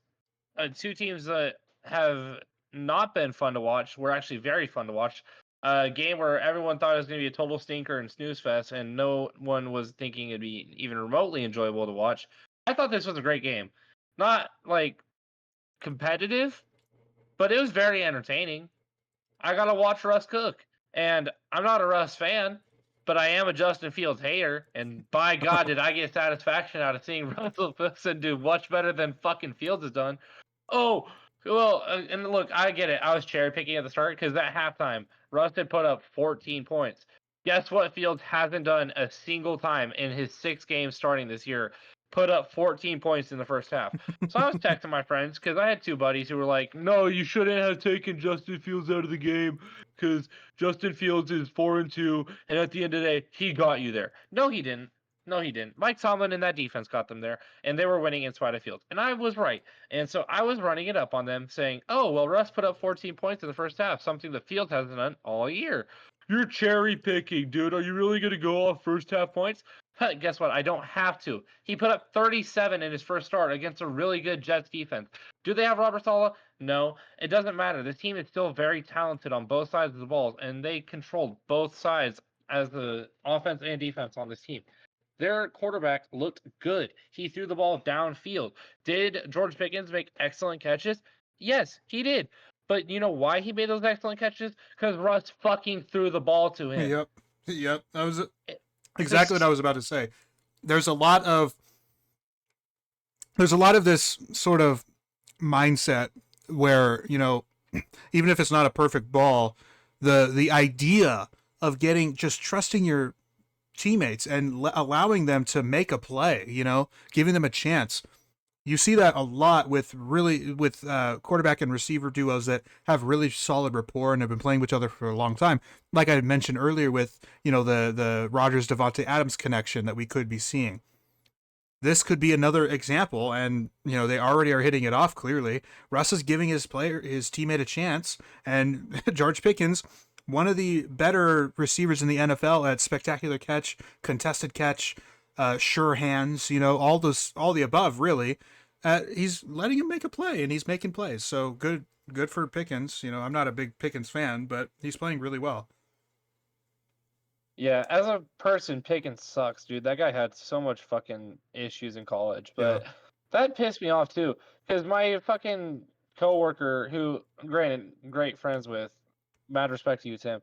2 teams that have not been fun to watch were actually very fun to watch. A game where everyone thought it was going to be a total stinker and snooze fest, and no one was thinking it'd be even remotely enjoyable to watch. I thought this was a great game. Not competitive, but it was very entertaining. I gotta watch Russ cook, and I'm not a Russ fan, but I am a Justin Fields hater. And by God, did I get satisfaction out of seeing Russell Wilson do much better than fucking Fields has done? Oh, well, and look, I get it. I was cherry picking at the start because at halftime, Russ had put up 14 points. Guess what? Fields hasn't done a single time in his 6 games starting this year. Put up 14 points in the first half. So I was texting my friends because I had 2 buddies who were like, "No, you shouldn't have taken Justin Fields out of the game because Justin Fields is 4-2, and at the end of the day, he got you there." No, he didn't. No, he didn't. Mike Tomlin and that defense got them there, and they were winning in spite of Fields. And I was right. And so I was running it up on them, saying, "Oh, well, Russ put up 14 points in the first half, something the Fields hasn't done all year." You're cherry picking, dude. Are you really going to go off first half points? Guess what? I don't have to. He put up 37 in his first start against a really good Jets defense. Do they have Robert Saleh? No. It doesn't matter. The team is still very talented on both sides of the ball, and they controlled both sides as the offense and defense on this team. Their quarterback looked good. He threw the ball downfield. Did George Pickens make excellent catches? Yes, he did. But you know why he made those excellent catches? Because Russ fucking threw the ball to him. Yep. Yep. That was It- exactly what I This, was about to say. There's a lot of there's a lot of this sort of mindset where, even if it's not a perfect ball, the idea of getting just trusting your teammates and allowing them to make a play, giving them a chance. You see that a lot with quarterback and receiver duos that have really solid rapport and have been playing with each other for a long time. Like I mentioned earlier, with the Rodgers Devontae Adams connection that we could be seeing. This could be another example, and they already are hitting it off clearly. Russ is giving his teammate a chance, and George Pickens, one of the better receivers in the NFL at spectacular catch, contested catch, sure hands, all the above, really. He's letting him make a play, and he's making plays. So good for Pickens. I'm not a big Pickens fan, but he's playing really well. yeah, as a person, Pickens sucks, dude. That guy had so much fucking issues in college, Yeah. but that pissed me off too. Because my fucking coworker, who, granted, great friends with, mad respect to you, Tim.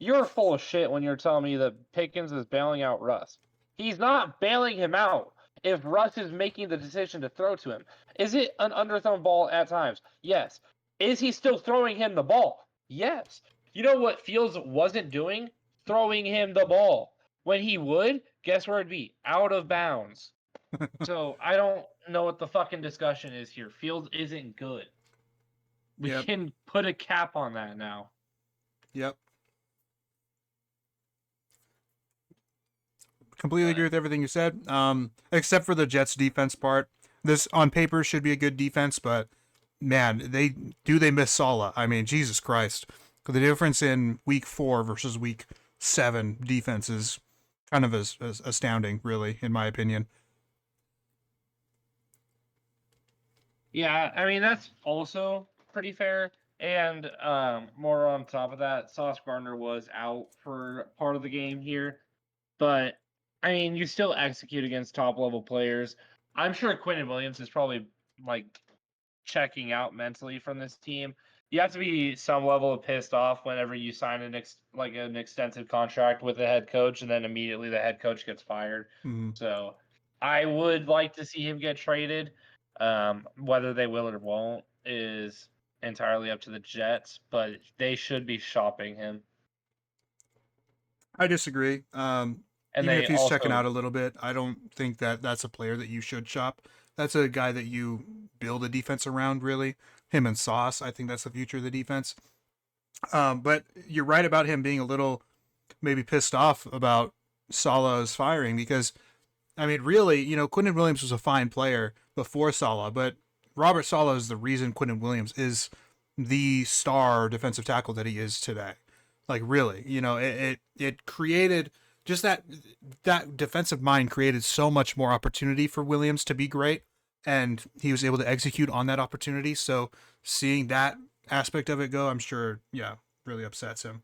You're full of shit when you're telling me that Pickens is bailing out Russ. He's not bailing him out if Russ is making the decision to throw to him. Is it an underthrown ball at times? Yes. Is he still throwing him the ball? Yes. You know what Fields wasn't doing? Throwing him the ball. When he would, guess where it'd be? Out of bounds. So I don't know what the fucking discussion is here. Fields isn't good. We Yep. can put a cap on that now. Yep. Completely agree But with everything you said. Except for the Jets defense part. This on paper should be a good defense, but man, they miss Sala. I mean, Jesus Christ. The difference in week 4 versus week 7 defense is kind of as astounding, really, in my opinion. yeah, I mean that's also pretty fair. And more on top of that, Sauce Gardner was out for part of the game here, but I mean you still execute against top level players. I'm sure Quentin Williams is probably like checking out mentally from this team. You have to be some level of pissed off whenever you sign an extensive contract with the head coach, and then immediately the head coach gets fired. Mm. So I would like to see him get traded. Whether they will or won't is entirely up to the Jets, but they should be shopping him. I disagree. And Even if they he's checking also, out a little bit, I don't think that that's a player that you should shop. That's a guy that you build a defense around, really. Him and Sauce, I think that's the future of the defense. But you're right about him being a little maybe pissed off about Salah's firing because, I mean, really, Quinton Williams was a fine player before Salah, but Robert Salah is the reason Quinton Williams is the star defensive tackle that he is today. Like, really, it created just that defensive mind created so much more opportunity for Williams to be great, and he was able to execute on that opportunity. So seeing that aspect of it go, I'm sure, yeah, really upsets him.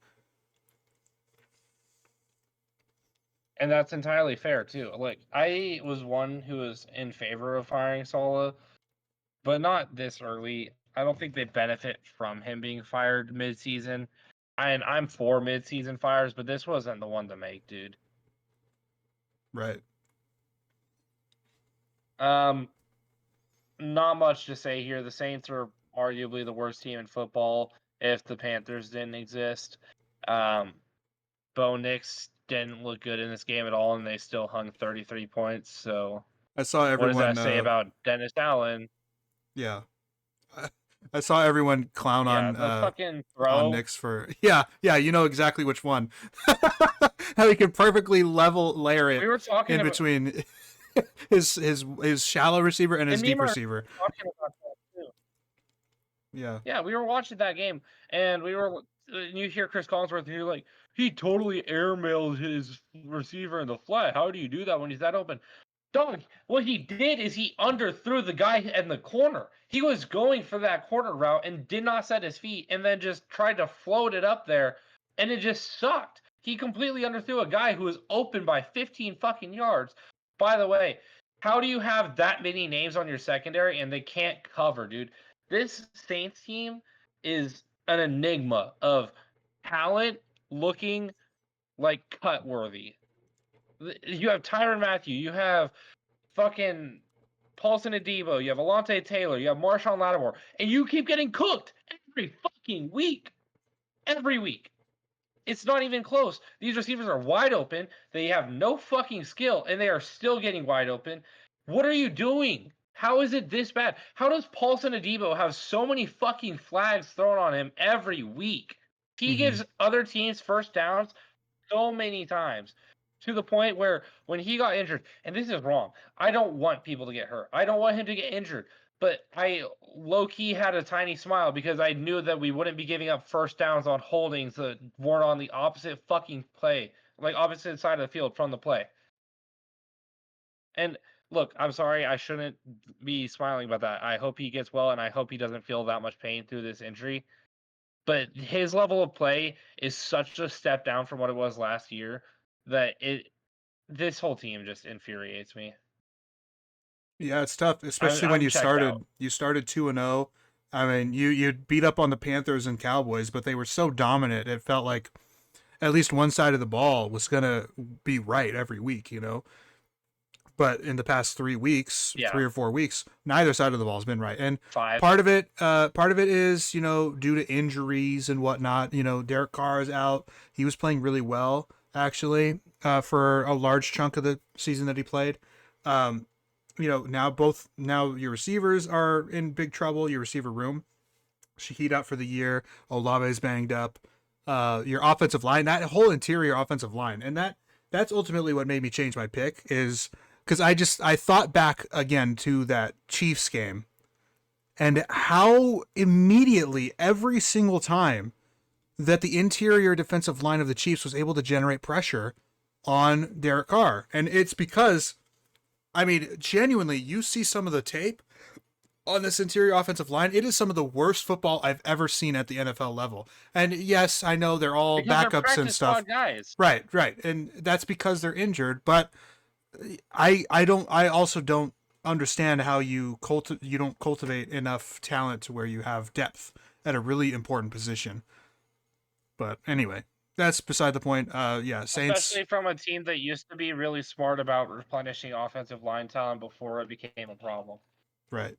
and that's entirely fair too. Like I was one who was in favor of firing Sala, but not this early. I don't think they benefit from him being fired mid-season. And I'm for mid-season fires, but this wasn't the one to make, dude. Right. Um, Not much to say here. The Saints are arguably the worst team in football if the Panthers didn't exist. Um, Bo Nix didn't look good in this game at all, and they still hung 33 points. So, I saw what does everyone. that say about Dennis Allen? Yeah, I saw everyone clown Yeah, the fucking on throw. Knicks for yeah, you know exactly which one. How he could perfectly level layer We it were talking in about, between his shallow receiver and and his me and deep my receiver. talking about that too. Yeah. Yeah, we were watching that game, and and you hear Chris Collinsworth, and you're like, he totally airmailed his receiver in the flat. How do you do that when he's that open? Dog, what he did is he underthrew the guy in the corner. He was going for that corner route and did not set his feet, and then just tried to float it up there, and it just sucked. He completely underthrew a guy who was open by 15 fucking yards. By the way, how do you have that many names on your secondary and they can't cover, dude? This Saints team is an enigma of talent looking like cut worthy. You have Tyrann Mathieu, you have fucking Paulson Adebo, you have Alontae Taylor, you have Marshawn Lattimore, and you keep getting cooked every fucking week. Every week. It's not even close. These receivers are wide open. They have no fucking skill, and they are still getting wide open. What are you doing? How is it this bad? How does Paulson Adebo have so many fucking flags thrown on him every week? He Mm-hmm. gives other teams first downs so many times to the point where when he got injured, and this is wrong, I don't want people to get hurt. I don't want him to get injured. But I low key had a tiny smile because I knew that we wouldn't be giving up first downs on holdings that weren't on the opposite fucking play, like opposite side of the field from the play. And look, I'm sorry, I shouldn't be smiling about that. I hope he gets well and I hope he doesn't feel that much pain through this injury. But his level of play is such a step down from what it was last year that this whole team just infuriates me. Yeah, it's tough, especially when I'm you checked out. started 2-0. I mean, you beat up on the Panthers and Cowboys, but they were so dominant. It felt like at least one side of the ball was gonna be right every week, you know. But in the past 3 weeks, Yeah, 3 or 4 weeks, neither side of the ball has been right. And 5. part of it is due to injuries and whatnot. Derek Carr is out. He was playing really well actually for a large chunk of the season that he played. Um, now your receivers are in big trouble. Your receiver room, Shahid out for the year. Olave's banged up. Your offensive line, that whole interior offensive line, and that's ultimately what made me change my pick is because I thought back again to that Chiefs game and how immediately every single time that the interior defensive line of the Chiefs was able to generate pressure on Derek Carr. And it's because, I mean, genuinely, you see some of the tape on this interior offensive line. It is some of the worst football I've ever seen at the NFL level. And yes, I know they're all Because they're backups and practice stuff. squad guys. Right, right. And that's because they're injured, but I also don't understand how you don't cultivate enough talent to where you have depth at a really important position. But anyway, that's beside the point. Yeah, Saints. Especially from a team that used to be really smart about replenishing offensive line talent before it became a problem. Right.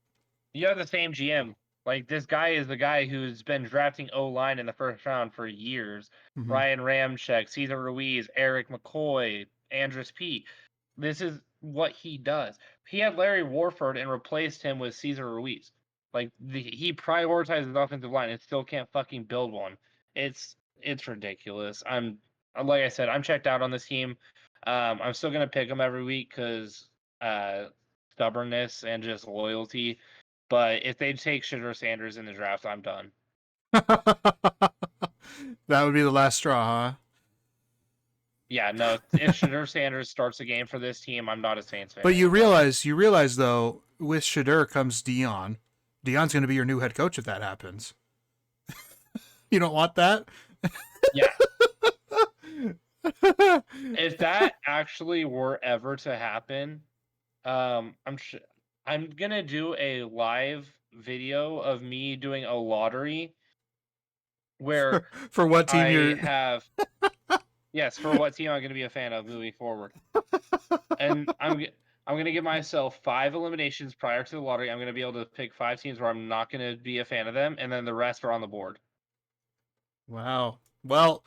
You have the same GM. Like, this guy is the guy who's been drafting O-line in the first round for years. Mm-hmm. Ryan Ramczyk, Cesar Ruiz, Eric McCoy, Andrus P. This is what he does. He had Larry Warford and replaced him with Cesar Ruiz. Like, he prioritizes the offensive line and still can't fucking build one. It's ridiculous. Like I said, I'm checked out on this team. I'm still gonna pick them every week because stubbornness and just loyalty. But if they take Shedeur Sanders in the draft, I'm done. That would be the last straw, huh? Yeah, no. If Shedeur Sanders starts a game for this team, I'm not a Saints fan But you anymore. realize though, with Shadur comes Dion. Dion's going to be your new head coach if that happens. You don't want that? Yeah. If that actually were ever to happen, I'm gonna do a live video of me doing a lottery where For what team I you're have yes for what team I'm gonna be a fan of moving forward, and I'm gonna give myself 5 eliminations prior to the lottery. I'm gonna be able to pick 5 teams where I'm not gonna be a fan of them, and then the rest are on the board. Wow. Well,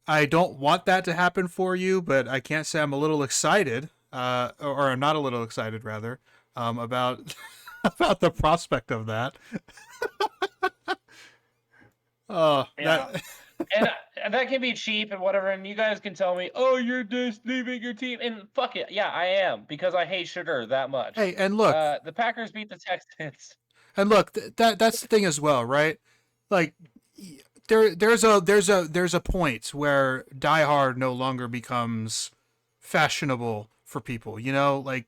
I don't want that to happen for you, but I can't say I'm a little excited, or I'm not a little excited rather, about about the prospect of that. Yeah. That. And that can be cheap and whatever, and you guys can tell me, "Oh, you're just leaving your team," and fuck it, yeah, I am because I hate Shedeur that much. Hey, and look, The Packers beat the Texans. that's the thing as well, right? Like there's a point where Die Hard no longer becomes fashionable for people. Like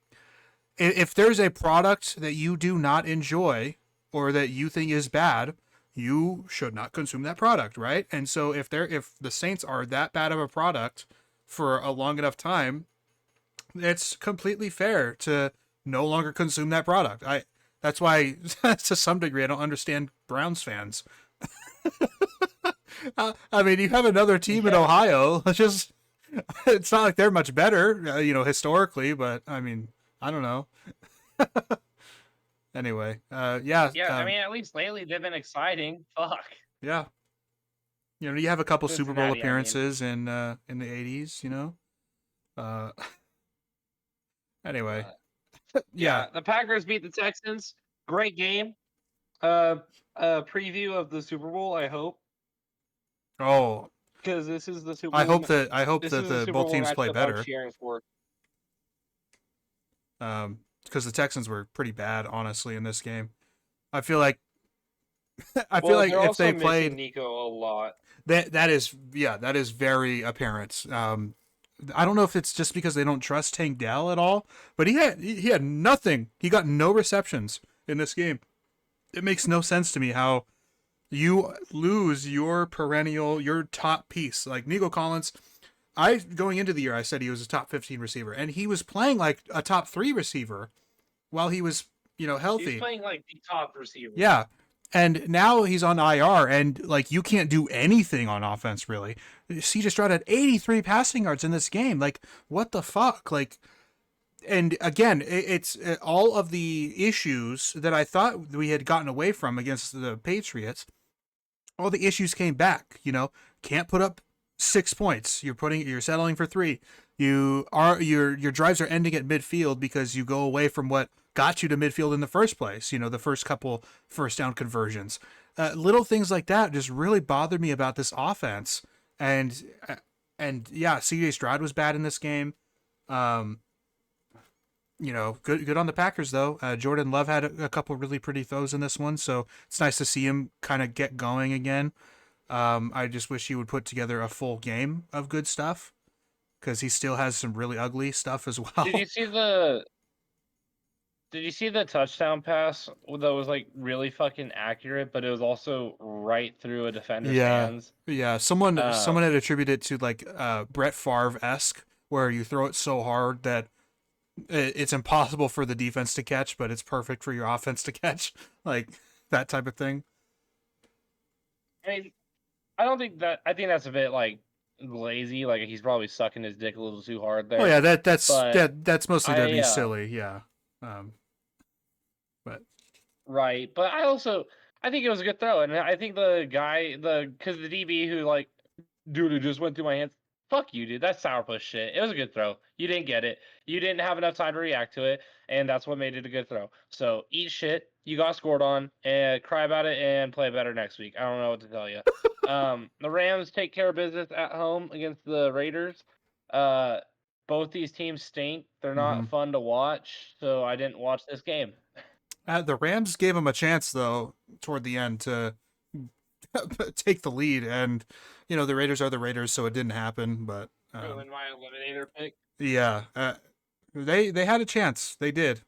if there's a product that you do not enjoy or that you think is bad, you should not consume that product, right? And so if the Saints are that bad of a product for a long enough time, it's completely fair to no longer consume that product. That's why, to some degree, I don't understand Browns fans. I mean, you have another team in Yeah, Ohio. It's just, it's not like they're much better, historically, but I mean, I don't know. Anyway, yeah. I mean, at least lately they've been exciting. Fuck yeah. You have a couple Super Bowl Cincinnati. I mean, appearances in the '80s. Uh, anyway, uh, yeah. yeah. The Packers beat the Texans. Great game. Preview of the Super Bowl. I hope Oh, because this is the Super I Bowl. hope that This is the the Super both Bowl teams play matchup I'm better. cheering for. Because the Texans were pretty bad, honestly, in this game. I feel like I feel Well, like they're if also they missing played Nico a lot. that is very apparent. I don't know if it's just because they don't trust Tank Dell at all, but he had nothing. He got no receptions in this game. It makes no sense to me how you lose your top piece like Nico Collins. I going into the year I said he was a top 15 receiver, and he was playing like a top 3 receiver while he was He's healthy. playing like the top receiver. Yeah. And now he's on IR, and like you can't do anything on offense really. CJ Stroud had 83 passing yards in this game. Like what the fuck? Like, and again, it's all of the issues that I thought we had gotten away from against the Patriots. All the issues came back. Can't put up 6 points. You're settling for 3. Your drives are ending at midfield because you go away from what got you to midfield in the first place. The first couple first down conversions. Little things like that just really bothered me about this offense. And yeah, CJ Stroud was bad in this game. Um, good on the Packers though. Jordan Love had a couple really pretty throws in this one, so it's nice to see him kind of get going again. I just wish he would put together a full game of good stuff because he still has some really ugly stuff as Did you well. see the Did you see the touchdown pass that was like really fucking accurate, but it was also right through a defender's Yeah, hands? yeah. Someone Um, had attributed it to like Brett Favre esque, where you throw it so hard that it's impossible for the defense to catch, but it's perfect for your offense to catch, like that type of thing. I mean, I don't think that. I think that's a bit like lazy. Like he's probably sucking his dick a little too hard Oh there. yeah, But that's mostly to I be silly. Yeah, um, but right. But I think it was a good throw, and I think the guy because the DB who like dude, it just went through my hands. Fuck you, dude. That's sourpuss shit. It was a good throw. You didn't get it. You didn't have enough time to react to it, and that's what made it a good throw. So eat shit. You got scored on, and cry about it, and play better next week. I don't know what to tell you. The Rams take care of business at home against the Raiders. Uh, both these teams stink. They're not mhm. fun to watch, so I didn't watch this game. The Rams gave him a chance though toward the end to take the lead, and the Raiders are the Raiders, so it didn't happen. But Ruin my eliminator pick. yeah, they had a chance. They did.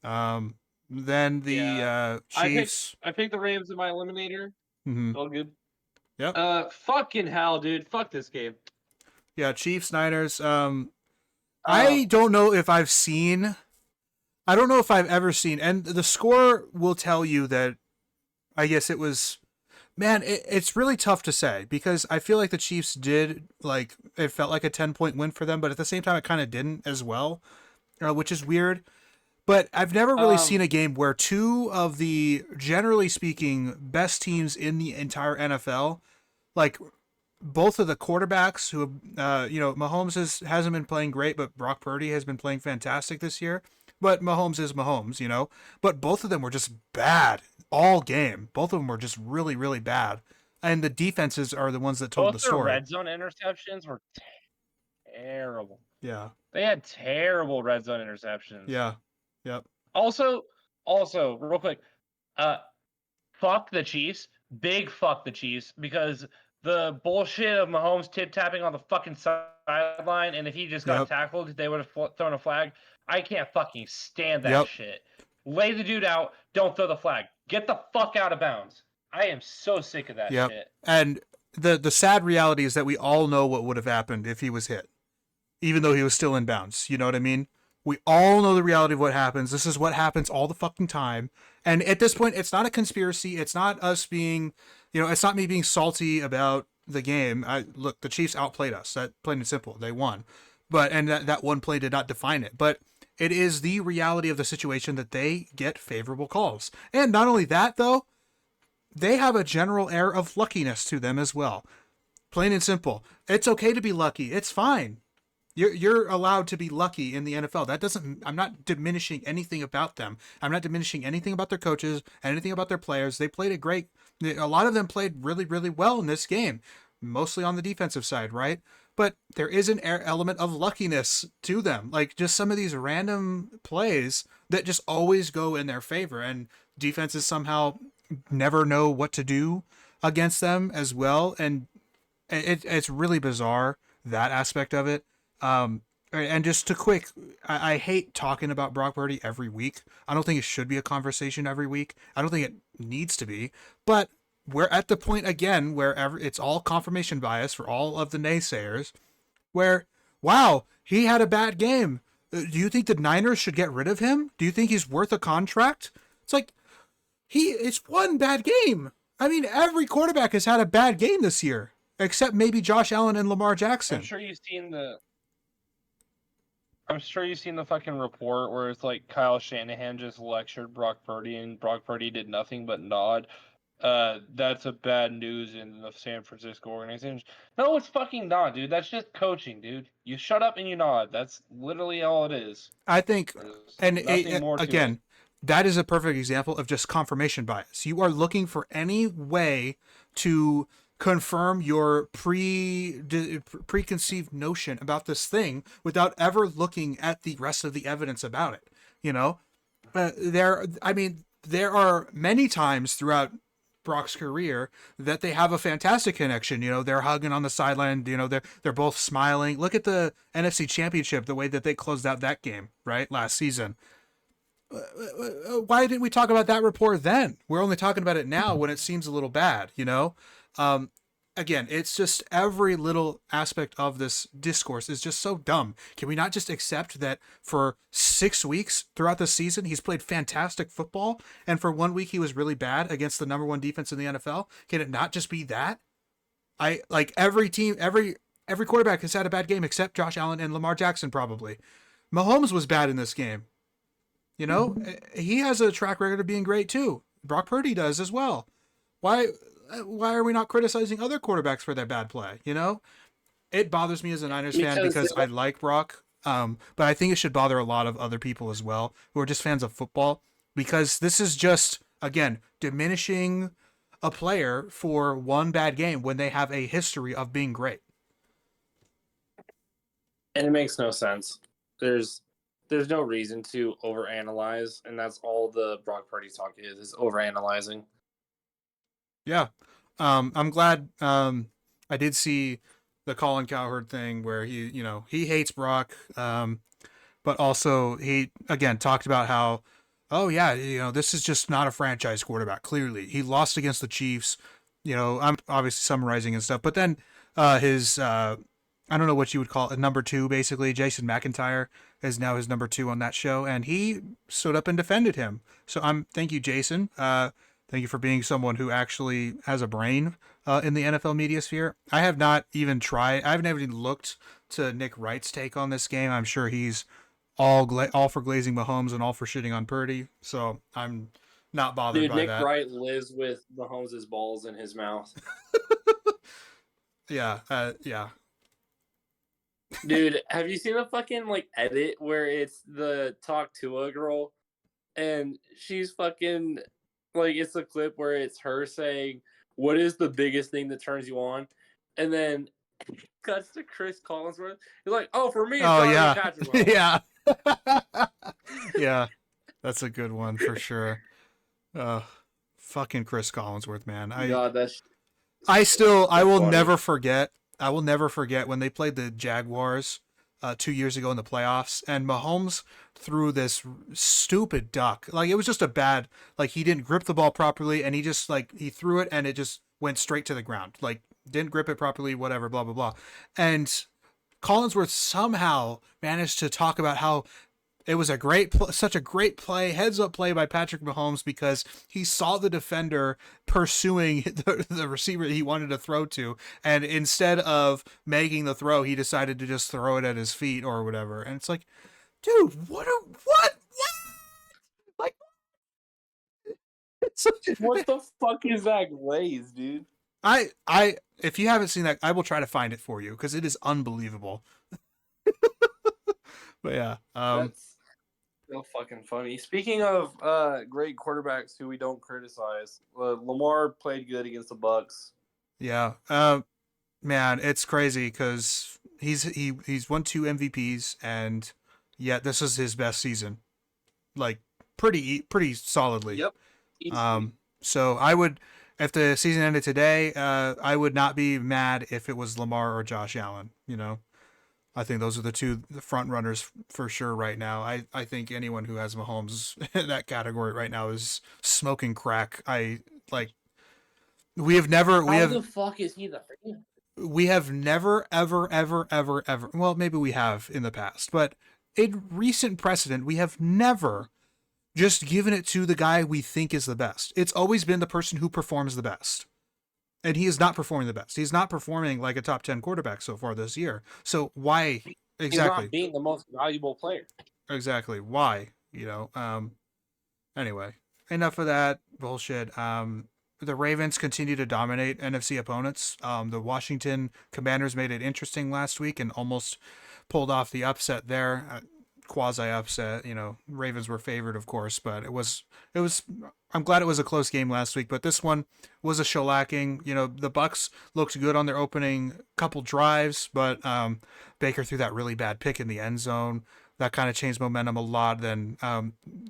Then the Yeah, Chiefs. I picked the Rams in my eliminator. Mhm. All good. Yep. Fucking hell, dude. Fuck this game. Yeah, Chiefs Niners. Uh, I don't know if I've seen. I don't know if I've ever seen, and the score will tell you that. I guess it was. Man, it's really tough to say because I feel like the Chiefs did like it felt like a 10-point win for them, but at the same time it kind of didn't as well, which is weird. But I've never really seen um, a game where two of the generally speaking best teams in the entire NFL, like both of the quarterbacks who Mahomes hasn't been playing great, but Brock Purdy has been playing fantastic this year. But Mahomes is Mahomes. But both of them were just bad all game. Both of them were just really, really bad. And the defenses are the ones that told both the their story. red zone interceptions were terrible. Yeah. They had terrible red zone interceptions. Yeah. Yep. Also, also, real quick, uh, fuck the Chiefs. Big fuck the Chiefs because the bullshit of Mahomes tip tapping on the fucking sideline, and if he just got Yep. tackled, they would have thrown a flag. I can't fucking stand that Yep. shit. Lay the dude out. Don't throw the flag. Get the fuck out of bounds. I am so sick of that Yep. shit. And the sad reality is that we all know what would have happened if he was hit, even though he was still in bounds. You know what I mean? We all know the reality of what happens. This is what happens all the fucking time. And at this point, it's not a conspiracy. It's not us being, it's not me being salty about the game. Look, the Chiefs outplayed us. That plain and simple. They won. And that one play did not define it. But it is the reality of the situation that they get favorable calls. And not only that, though, they have a general air of luckiness to them as well. Plain and simple. It's okay to be lucky. It's fine. You're allowed to be lucky in the NFL. That doesn't. I'm not diminishing anything about them. I'm not diminishing anything about their coaches, anything about their players. They played a great. A lot of them played really, really well in this game, mostly on the defensive side, right? But there is an element of luckiness to them, like just some of these random plays that just always go in their favor, and defenses somehow never know what to do against them as well, and it's really bizarre, that aspect of it. And just to quick, I hate talking about Brock Purdy every week. I don't think it should be a conversation every week. I don't think it needs to be. But we're at the point again where it's all confirmation bias for all of the naysayers. Where, wow, he had a bad game. Do you think the Niners should get rid of him? Do you think he's worth a contract? It's like it's one bad game. I mean, every quarterback has had a bad game this year, except maybe Josh Allen and Lamar Jackson. I'm sure you've seen the fucking report where it's like Kyle Shanahan just lectured Brock Purdy and Brock Purdy did nothing but nod. That's a bad news in the San Francisco organization. No, it's fucking not, dude. That's just coaching, dude. You shut up and you nod. That's literally all it is. I think, There's and nothing more to again, it. that is a perfect example of just confirmation bias. You are looking for any way to confirm your preconceived notion about this thing without ever looking at the rest of the evidence about it. There are many times throughout Brock's career that they have a fantastic connection. They're hugging on the sideline. They're both smiling. Look at the NFC Championship, the way that they closed out that game, right, last season. Why didn't we talk about that report then? We're only talking about it now when it seems a little bad, Again, it's just every little aspect of this discourse is just so dumb. Can we not just accept that for 6 weeks throughout the season, he's played fantastic football, and for 1 week he was really bad against the number one defense in the NFL? Can it not just be that? Every team, every quarterback has had a bad game except Josh Allen and Lamar Jackson probably. Mahomes was bad in this game. He has a track record of being great too. Brock Purdy does as well. Why are we not criticizing other quarterbacks for their bad play? It bothers me as a Niners fan because I like Brock, but I think it should bother a lot of other people as well who are just fans of football, because this is just, again, diminishing a player for one bad game when they have a history of being great. And it makes no sense. There's no reason to overanalyze, and that's all the Brock Purdy talk is overanalyzing. Yeah. I'm glad I did see the Colin Cowherd thing where he hates Brock, but also he, again, talked about how, oh yeah, this is just not a franchise quarterback. Clearly he lost against the Chiefs. I'm obviously summarizing and stuff, but then his I don't know what you would call it, number two, basically Jason McIntyre is now his number two on that show, and he stood up and defended him. So thank you, Jason. Thank you for being someone who actually has a brain in the NFL media sphere. I have not even tried. I haven't even looked to Nick Wright's take on this game. I'm sure he's all for glazing Mahomes and all for shitting on Purdy. So I'm not bothered by Nick that. Wright lives with Mahomes' balls in his mouth. Yeah. Yeah. Dude, have you seen the fucking edit where it's the Talk to a girl and she's fucking it's a clip where it's her saying, "What is the biggest thing that turns you on?" And then cuts to Chris Collinsworth. He's like, "Oh, for me, it's yeah. Patrick Mahomes." Yeah. Yeah. That's a good one for sure. Fucking Chris Collinsworth, man. I will never forget. I will never forget when they played the Jaguars 2 years ago in the playoffs, and Mahomes threw this stupid duck. It was just a bad, he didn't grip the ball properly, and he just he threw it and it just went straight to the ground. Didn't grip it properly, whatever, blah, blah, blah. And Collinsworth somehow managed to talk about how It was such a great play, heads up play by Patrick Mahomes because he saw the defender pursuing the receiver he wanted to throw to, and instead of making the throw, he decided to just throw it at his feet or whatever. And it's like, dude, what? Like, it's, What the fuck is that glaze, dude? if you haven't seen that, I will try to find it for you because it is unbelievable. But yeah, That's so fucking funny. Speaking of great quarterbacks who we don't criticize, Lamar played good against the Bucks. yeah, man, it's crazy because he's won 2 MVPs, and yet this is his best season, like pretty solidly. Yep. Easily. So I would, if the season ended today, I would not be mad if it was Lamar or Josh Allen. You know, I think those are the front runners for sure right now. I think anyone who has Mahomes in that category right now is smoking crack. I like. We have never. We How have. the fuck is he the? We have never, ever. Well, maybe we have in the past, but in recent precedent, we have never just given it to the guy we think is the best. It's always been the person who performs the best. And he is not performing the best. He's not performing like a top 10 quarterback so far this year. So why He's exactly? not being the most valuable player. Exactly. Why? You know, anyway, enough of that bullshit. The Ravens continue to dominate NFC opponents. The Washington Commanders made it interesting last week and almost pulled off the upset there. Quasi upset. You know, Ravens were favored, of course, but it was. I'm glad it was a close game last week, but this one was a shellacking. You know, the Bucks looked good on their opening couple drives, but Baker threw that really bad pick in the end zone. That kind of changed momentum a lot. Then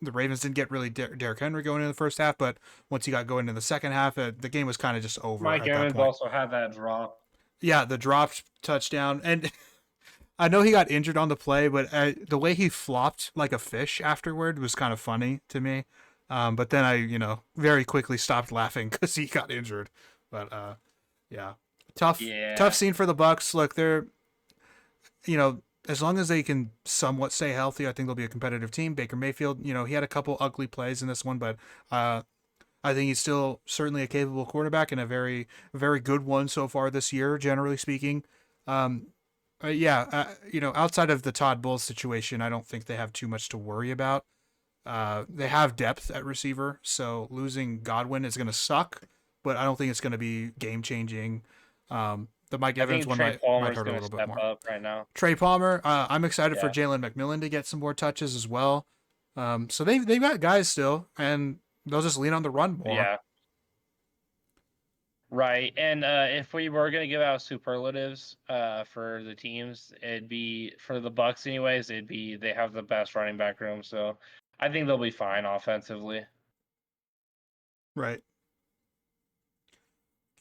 the Ravens didn't get really Derrick Henry going in the first half, but once he got going in the second half, the game was kind of just over Mike at that Evans point. also had that draw. Yeah, the dropped touchdown, and I know he got injured on the play, but the way he flopped like a fish afterward was kind of funny to me. But then I, very quickly stopped laughing because he got injured. But yeah, tough scene for the Bucks. Look, they're, as long as they can somewhat stay healthy, I think they'll be a competitive team. Baker Mayfield, he had a couple ugly plays in this one, but I think he's still certainly a capable quarterback and a very, very good one so far this year, generally speaking. Outside of the Todd Bowles situation, I don't think they have too much to worry about. They have depth at receiver, so losing Godwin is going to suck, but I don't think it's going to be game changing. The Mike Evans one might hurt a little bit more. Up right now. Trey Palmer, I'm excited for Jalen McMillan to get some more touches as well. So they've got guys still, and they'll just lean on the run more. Yeah. Right, and if we were going to give out superlatives for the teams, it'd be for the Bucks anyways. It'd be they have the best running back room, so I think they'll be fine offensively. Right.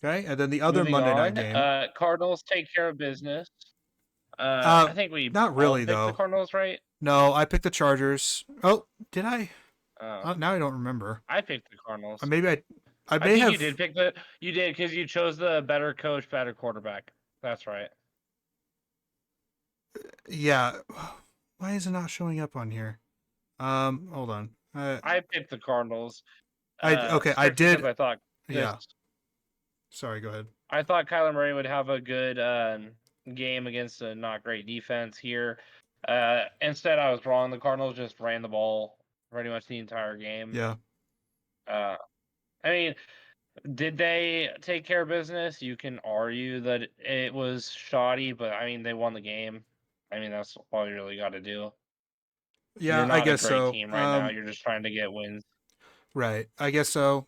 Okay, and then the other Monday night game. Cardinals take care of business. I think we not really picked though. The Cardinals, right? No, I picked the Chargers. Oh, did I? Now I don't remember. I picked the Cardinals. Maybe I think you did pick you did because you chose the better coach, better quarterback. That's right. Yeah. Why is it not showing up on here? Hold on. I picked the Cardinals. I did. I thought. Yeah. Sorry, go ahead. I thought Kyler Murray would have a good game against a not great defense here. Instead, I was wrong. The Cardinals just ran the ball pretty much the entire game. Yeah. I mean, did they take care of business? You can argue that it was shoddy, but I mean, they won the game. I mean, that's all you really got to do. Yeah, You're not I guess a great so. Team right now, you're just trying to get wins. Right, I guess so.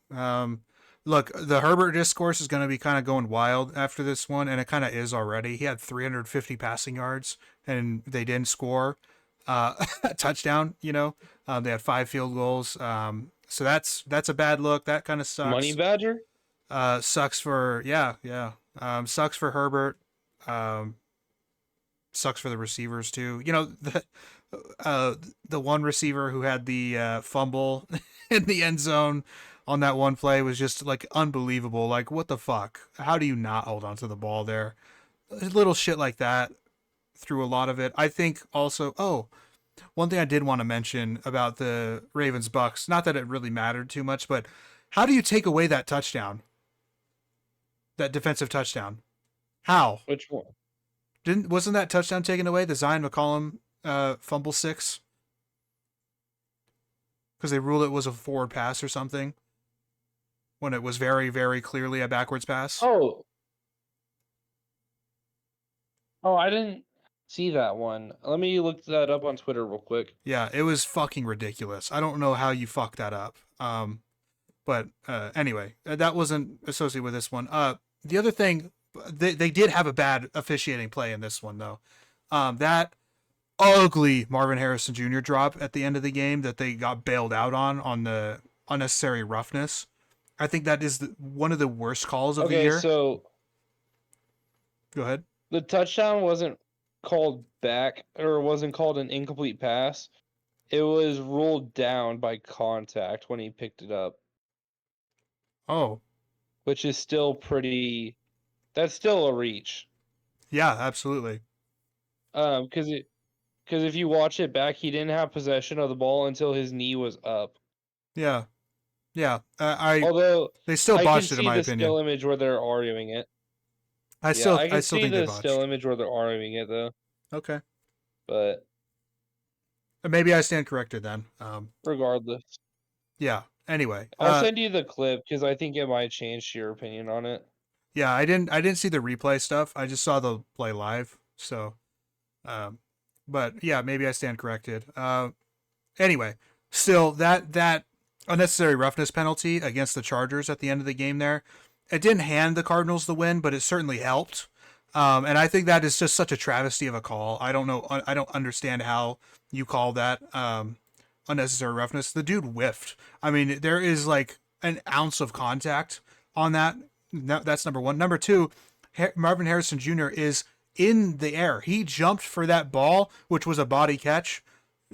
Look, the Herbert discourse is going to be kind of going wild after this one, and it kind of is already. He had 350 passing yards, and they didn't score a touchdown. They had 5 field goals. So that's a bad look. That kind of sucks. Money Badger? Sucks for sucks for Herbert. Sucks for the receivers too. The one receiver who had the fumble in the end zone on that one play was just like unbelievable. Like, what the fuck? How do you not hold on to the ball there? Little shit like that through a lot of it. I think also, one thing I did want to mention about the Ravens Bucks, not that it really mattered too much, but how do you take away that touchdown? That defensive touchdown? How? Which one? Wasn't that touchdown taken away? The Zion McCollum fumble 6? Because they ruled it was a forward pass or something when it was very, very clearly a backwards pass. Oh, I didn't see that one. Let me look that up on Twitter real quick. Yeah, it was fucking ridiculous. I don't know how you fucked that up. But anyway, that wasn't associated with this one. The other thing, they did have a bad officiating play in this one though. That ugly Marvin Harrison Jr. drop at the end of the game that they got bailed out on the unnecessary roughness. I think that is one of the worst calls of the year. So Go ahead. the touchdown wasn't called back, or wasn't called an incomplete pass. It was ruled down by contact when he picked it up, Oh, which is still pretty. That's still a reach. yeah, absolutely. Because if you watch it back, he didn't have possession of the ball until his knee was up. Yeah, yeah. Although They still I can botched it in see my the opinion. still image where they're arguing it. I I still can see think they the botched. still image where they're arguing it though. Okay. But Maybe I stand corrected then. regardless, Yeah. Anyway, I'll send you the clip because I think it might change your opinion on it. yeah, I didn't see the replay stuff. I just saw the play live. So, but yeah, maybe I stand corrected. Anyway, still that unnecessary roughness penalty against the Chargers at the end of the game there, it didn't hand the Cardinals the win, but it certainly helped. And I think that is just such a travesty of a call. I don't know. I don't understand how you call that unnecessary roughness. The dude whiffed. I mean, there is like an ounce of contact on that. That's number one. Number two, Marvin Harrison Jr. is in the air. He jumped for that ball, which was a body catch.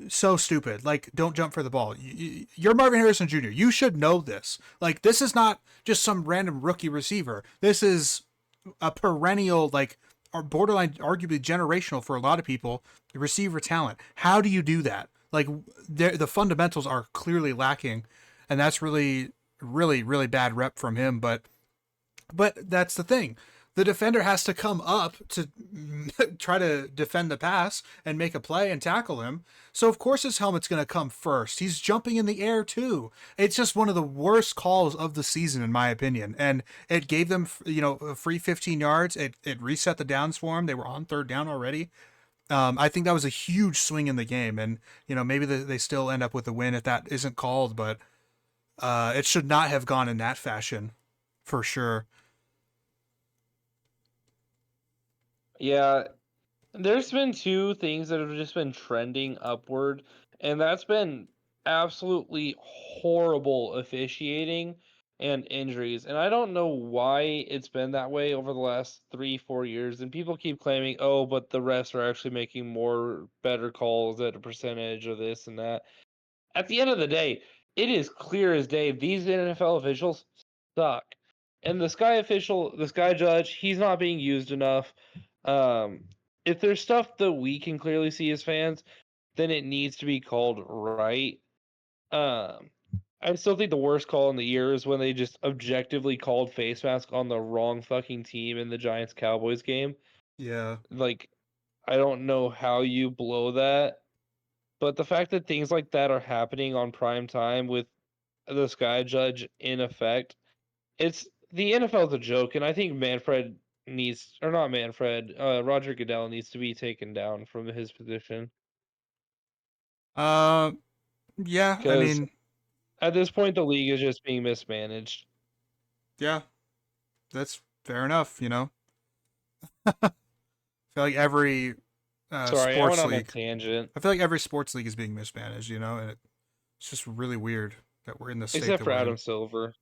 So stupid. Like, don't jump for the ball. You're Marvin Harrison Jr. You should know this. Like, this is not just some random rookie receiver. This is a perennial, like, or borderline, arguably generational for a lot of people, receiver talent. How do you do that? Like, the fundamentals are clearly lacking, and that's really, really, really bad rep from him. But that's the thing. The defender has to come up to try to defend the pass and make a play and tackle him. So of course his helmet's going to come first. He's jumping in the air too. It's just one of the worst calls of the season in my opinion. And it gave them, a free 15 yards. It reset the downs for them. They were on third down already. I think that was a huge swing in the game. And, maybe they still end up with a win if that isn't called, but it should not have gone in that fashion for sure. Yeah, there's been two things that have just been trending upward, and that's been absolutely horrible officiating and injuries. And I don't know why it's been that way over the last 3, 4 years. And people keep claiming, oh, but the refs are actually making more better calls at a percentage of this and that. At the end of the day, it is clear as day these NFL officials suck. And the Sky judge, he's not being used enough. If there's stuff that we can clearly see as fans, then it needs to be called right. I still think the worst call in the year is when they just objectively called face mask on the wrong fucking team in the Giants Cowboys game. Yeah. Like, I don't know how you blow that, but the fact that things like that are happening on prime time with the Sky Judge in effect, it's the NFL's a joke, and I think Roger Goodell needs to be taken down from his position. Yeah, I Because mean, at this point, the league is just being mismanaged. yeah, that's fair enough, I feel like every Sorry, I went sports on a league, tangent. I feel like every sports league is being mismanaged, and it's just really weird that we're in the state Except that for we're Adam in. Silver.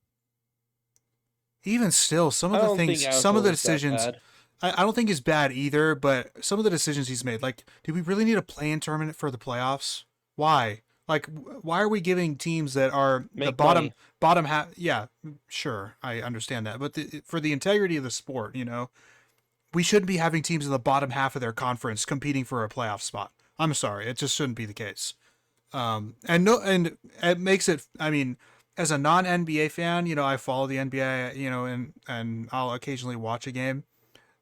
Even still, some I of the don't think things, Adam some of the Silver's that decisions, bad. I don't think is bad either, but some of the decisions he's made, like, do we really need a play-in tournament for the playoffs? Why? Like, why are we giving teams that are the Make money. bottom half? Yeah, sure, I understand that, but for the integrity of the sport, we shouldn't be having teams in the bottom half of their conference competing for a playoff spot. I'm sorry, it just shouldn't be the case. And it makes it. I mean, as a non NBA fan, I follow the NBA, and I'll occasionally watch a game.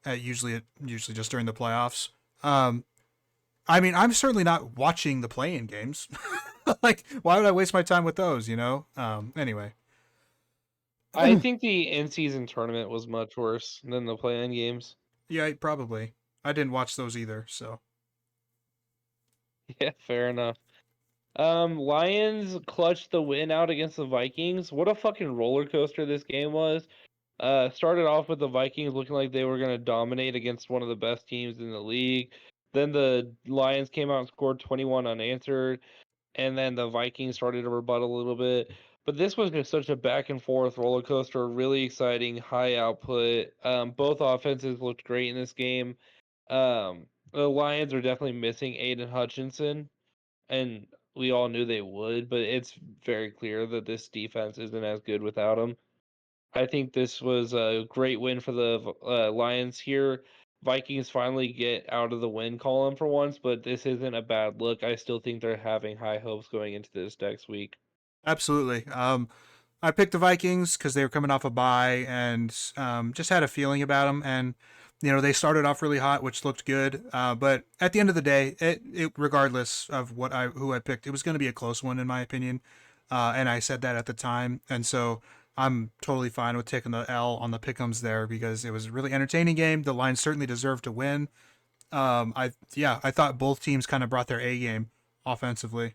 Usually just during the playoffs. Um, I mean, I'm certainly not watching the play-in games. Like, why would I waste my time with those? Anyway. I think the in-season tournament was much worse than the play-in games. Yeah, probably. I didn't watch those either, so. Yeah, fair enough. Lions clutched the win out against the Vikings. What a fucking roller coaster this game was. Started off with the Vikings looking like they were going to dominate against one of the best teams in the league. Then the Lions came out and scored 21 unanswered, and then the Vikings started to rebuttal a little bit. But this was just such a back and forth roller coaster, really exciting, high output. Both offenses looked great in this game. The Lions are definitely missing Aiden Hutchinson, and we all knew they would, but it's very clear that this defense isn't as good without him. I think this was a great win for the Lions here. Vikings finally get out of the win column for once, but this isn't a bad look. I still think they're having high hopes going into this next week. Absolutely. I picked the Vikings because they were coming off a bye and just had a feeling about them. And they started off really hot, which looked good. But at the end of the day, it regardless of who I picked, it was going to be a close one in my opinion. And I said that at the time, and so I'm totally fine with taking the L on the pick'ems there because it was a really entertaining game. The Lions certainly deserved to win. I thought both teams kind of brought their A game offensively.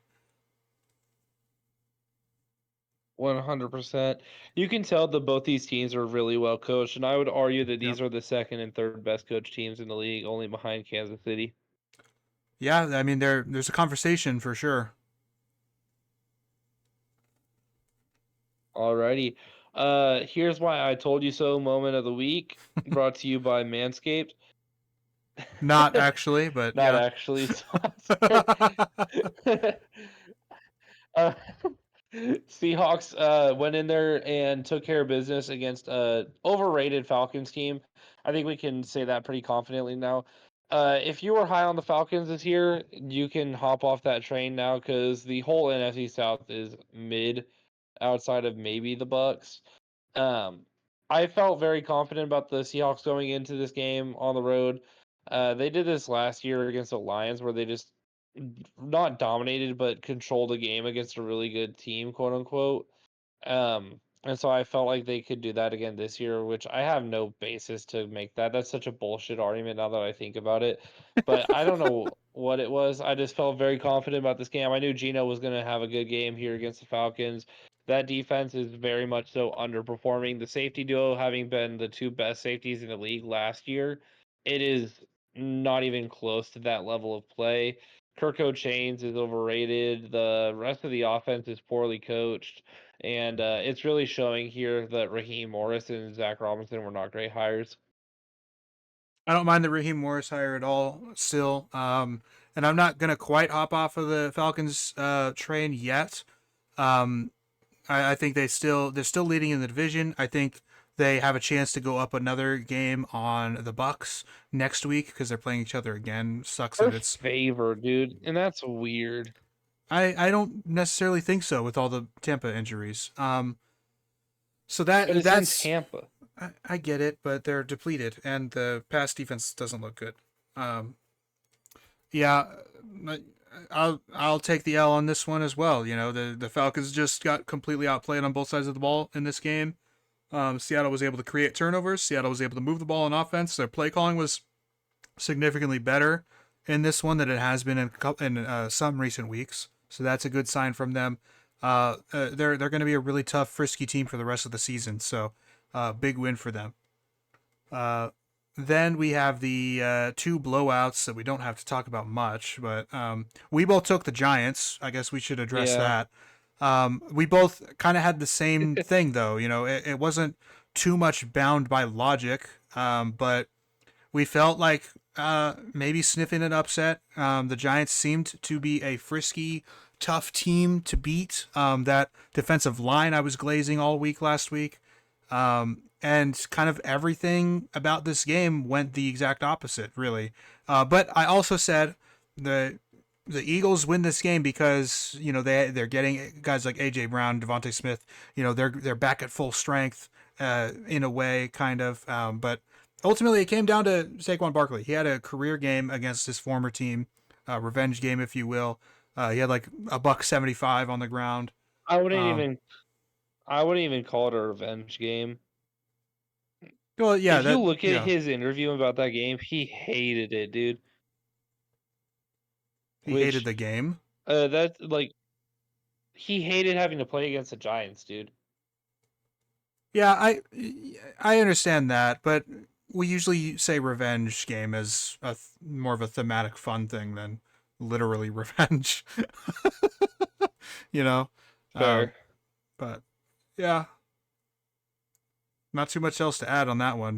100%. You can tell that both these teams are really well coached, and I would argue that Yep. these are the second and third best coached teams in the league, only behind Kansas City. Yeah, I mean there's a conversation for sure. Alrighty. Here's why I told you so moment of the week, brought to you by Manscaped. Not actually, but Not yeah. actually sponsored. uh, Seahawks went in there and took care of business against a overrated Falcons team. I think we can say that pretty confidently now. If you were high on the Falcons this year, you can hop off that train now because the whole NFC South is mid, outside of maybe the Bucks. Um, I felt very confident about the Seahawks going into this game on the road. They did this last year against the Lions, where they just not dominated, but controlled a game against a really good team, quote unquote. And so I felt like they could do that again this year, which I have no basis to make that. That's such a bullshit argument now that I think about it. But I don't know what it was. I just felt very confident about this game. I knew Gino was going to have a good game here against the Falcons. That defense is very much so underperforming. The safety duo having been the two best safeties in the league last year, it is not even close to that level of play. Kirko Chains is overrated. The rest of the offense is poorly coached. And it's really showing here that Raheem Morris and Zach Robinson were not great hires. I don't mind the Raheem Morris hire at all still. And I'm not gonna quite hop off of the Falcons train yet. Um, I think they're still leading in the division. I think they have a chance to go up another game on the Bucks next week because they're playing each other again. Sucks They're that it's. favored, dude, and that's weird. I don't necessarily think so with all the Tampa injuries. So But it's that's in Tampa. I get it, but they're depleted and the pass defense doesn't look good. Um, yeah, I'll take the L on this one as well. The Falcons just got completely outplayed on both sides of the ball in this game. Seattle was able to create turnovers. Seattle was able to move the ball on offense. Their play calling was significantly better in this one than it has been in some recent weeks. So that's a good sign from them. They're going to be a really tough, frisky team for the rest of the season. So big win for them. Then we have the two blowouts that we don't have to talk about much, but we both took the Giants. I guess we should address Yeah. that. We both kind of had the same thing, though. It wasn't too much bound by logic, but we felt like maybe sniffing an upset. The Giants seemed to be a frisky, tough team to beat. That defensive line I was glazing all week last week. And kind of everything about this game went the exact opposite, really. But I also said that the Eagles win this game because they're getting guys like AJ Brown, Devontae Smith. They're back at full strength in a way, kind of. But ultimately, it came down to Saquon Barkley. He had a career game against his former team, revenge game, if you will. He had like a $175 on the ground. I wouldn't Um, even I wouldn't even call it a revenge game. Well, yeah, If you look at yeah, his interview about that game, he hated it, dude. he hated Which the game. that's like he hated having to play against the Giants, dude. Yeah, I understand that, but we usually say revenge game as more of a thematic fun thing than literally revenge. you know, um, Fair. but yeah, not too much else to add on that one.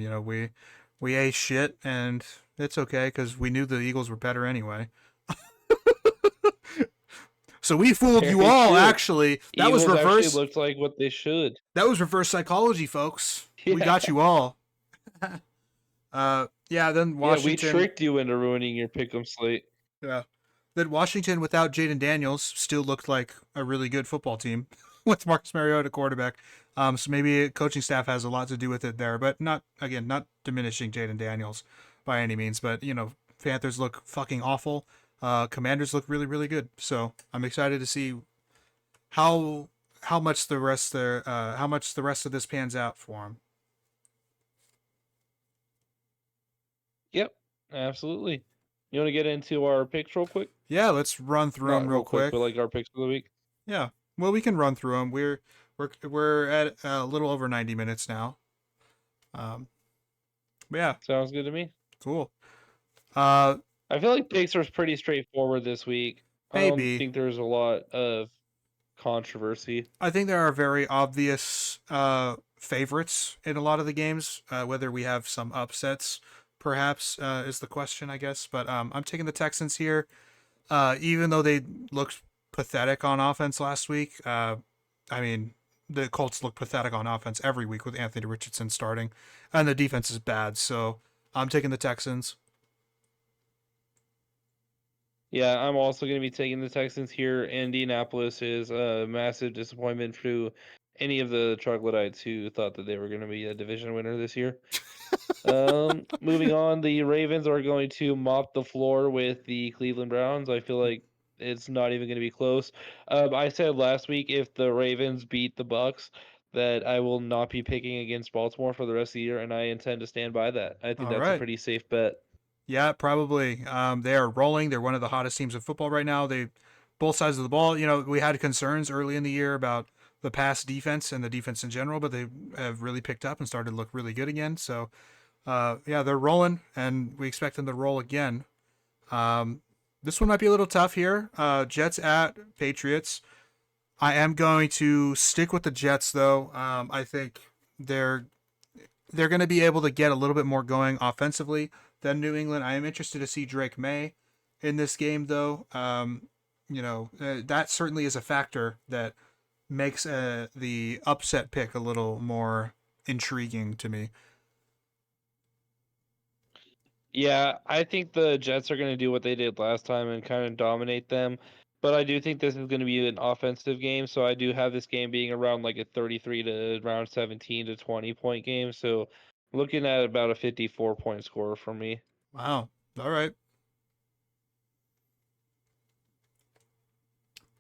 We ate shit, and it's okay because we knew the Eagles were better anyway. So we fooled you Very all. true. Actually, that was Eagles actually reverse. looked like what they should. That was reverse psychology, folks. We Yeah. got you all. Yeah. Then Yeah, we Washington. tricked you into ruining your pick'em slate. Yeah. Then Washington without Jaden Daniels still looked like a really good football team with Marcus Mariota quarterback. So maybe coaching staff has a lot to do with it there, but not diminishing Jaden Daniels by any means. But Panthers look fucking awful. Commanders look really really good. So I'm excited to see how much the rest of this pans out for them. Yep, absolutely. You want to get into our picks real quick? Yeah, let's run through them Not real real quick, quick. but like our picks of the week. Yeah. Well, we can run through them. We're at a little over 90 minutes now. But yeah, Sounds good to me. cool. I feel like picks are pretty straightforward this week. I don't Maybe. think there's a lot of controversy. I think there are very obvious favorites in a lot of the games. Whether we have some upsets, perhaps, is the question, I guess. But I'm taking the Texans here, even though they looked pathetic on offense last week. I mean, the Colts look pathetic on offense every week with Anthony Richardson starting, and the defense is bad. So I'm taking the Texans. Yeah, I'm also going to be taking the Texans here. Indianapolis is a massive disappointment to any of the troglodytes who thought that they were going to be a division winner this year. Moving on, the Ravens are going to mop the floor with the Cleveland Browns. I feel like it's not even going to be close. I said last week if the Ravens beat the Bucks, that I will not be picking against Baltimore for the rest of the year, and I intend to stand by that. I think All that's a right. pretty safe bet. Yeah, probably. They are rolling. They're one of the hottest teams in football right now. They both sides of the ball. We had concerns early in the year about the pass defense and the defense in general, but they have really picked up and started to look really good again. So, yeah, they're rolling, and we expect them to roll again. This one might be a little tough here. Jets at Patriots. I am going to stick with the Jets, though. I think they're going to be able to get a little bit more going offensively than New England. I am interested to see Drake May in this game, though. That certainly is a factor that makes the upset pick a little more intriguing to me. Yeah, I think the Jets are going to do what they did last time and kind of dominate them. But I do think this is going to be an offensive game, so I do have this game being around like a 33 to around 17 to 20 point game. So looking at about a 54-point score for me. Wow. All right.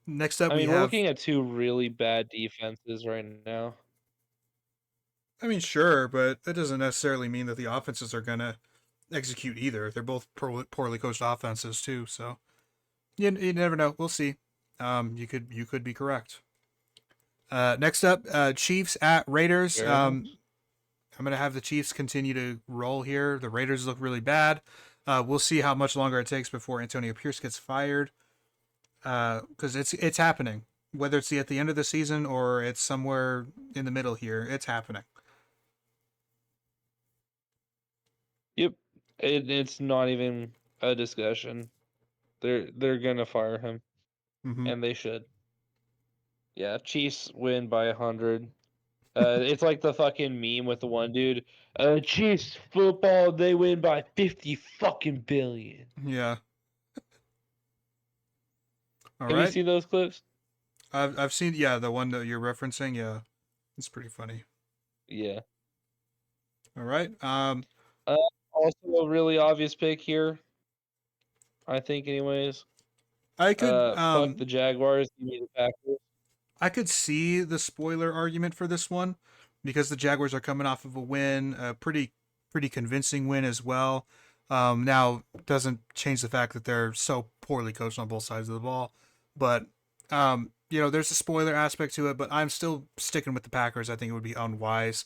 Next up, I we mean, we're have. looking at two really bad defenses right now. I mean, sure, but that doesn't necessarily mean that the offenses are going to execute either. They're both poorly coached offenses, too. So you never know. We'll see. You could be correct. Next up, Chiefs at Raiders. Fair enough. I'm gonna have the Chiefs continue to roll here. The Raiders look really bad. We'll see how much longer it takes before Antonio Pierce gets fired. Because it's happening. Whether it's at the end of the season or it's somewhere in the middle here, it's happening. Yep, it's not even a discussion. They're gonna fire him, Mm-hmm. and they should. Yeah, Chiefs win by 100. It's like the fucking meme with the one dude. Chiefs football, they win by 50 fucking billion. Yeah. All Have you right. seen those clips? I've seen, yeah, the one that you're referencing. Yeah, it's pretty funny. Yeah. All right. Uh, Also a really obvious pick here, I think, anyways. I could Fuck the Jaguars. Give me the Packers. I could see the spoiler argument for this one because the Jaguars are coming off of a win, a pretty convincing win as well. Now doesn't change the fact that they're so poorly coached on both sides of the ball, but there's a spoiler aspect to it. But I'm still sticking with the Packers. I think it would be unwise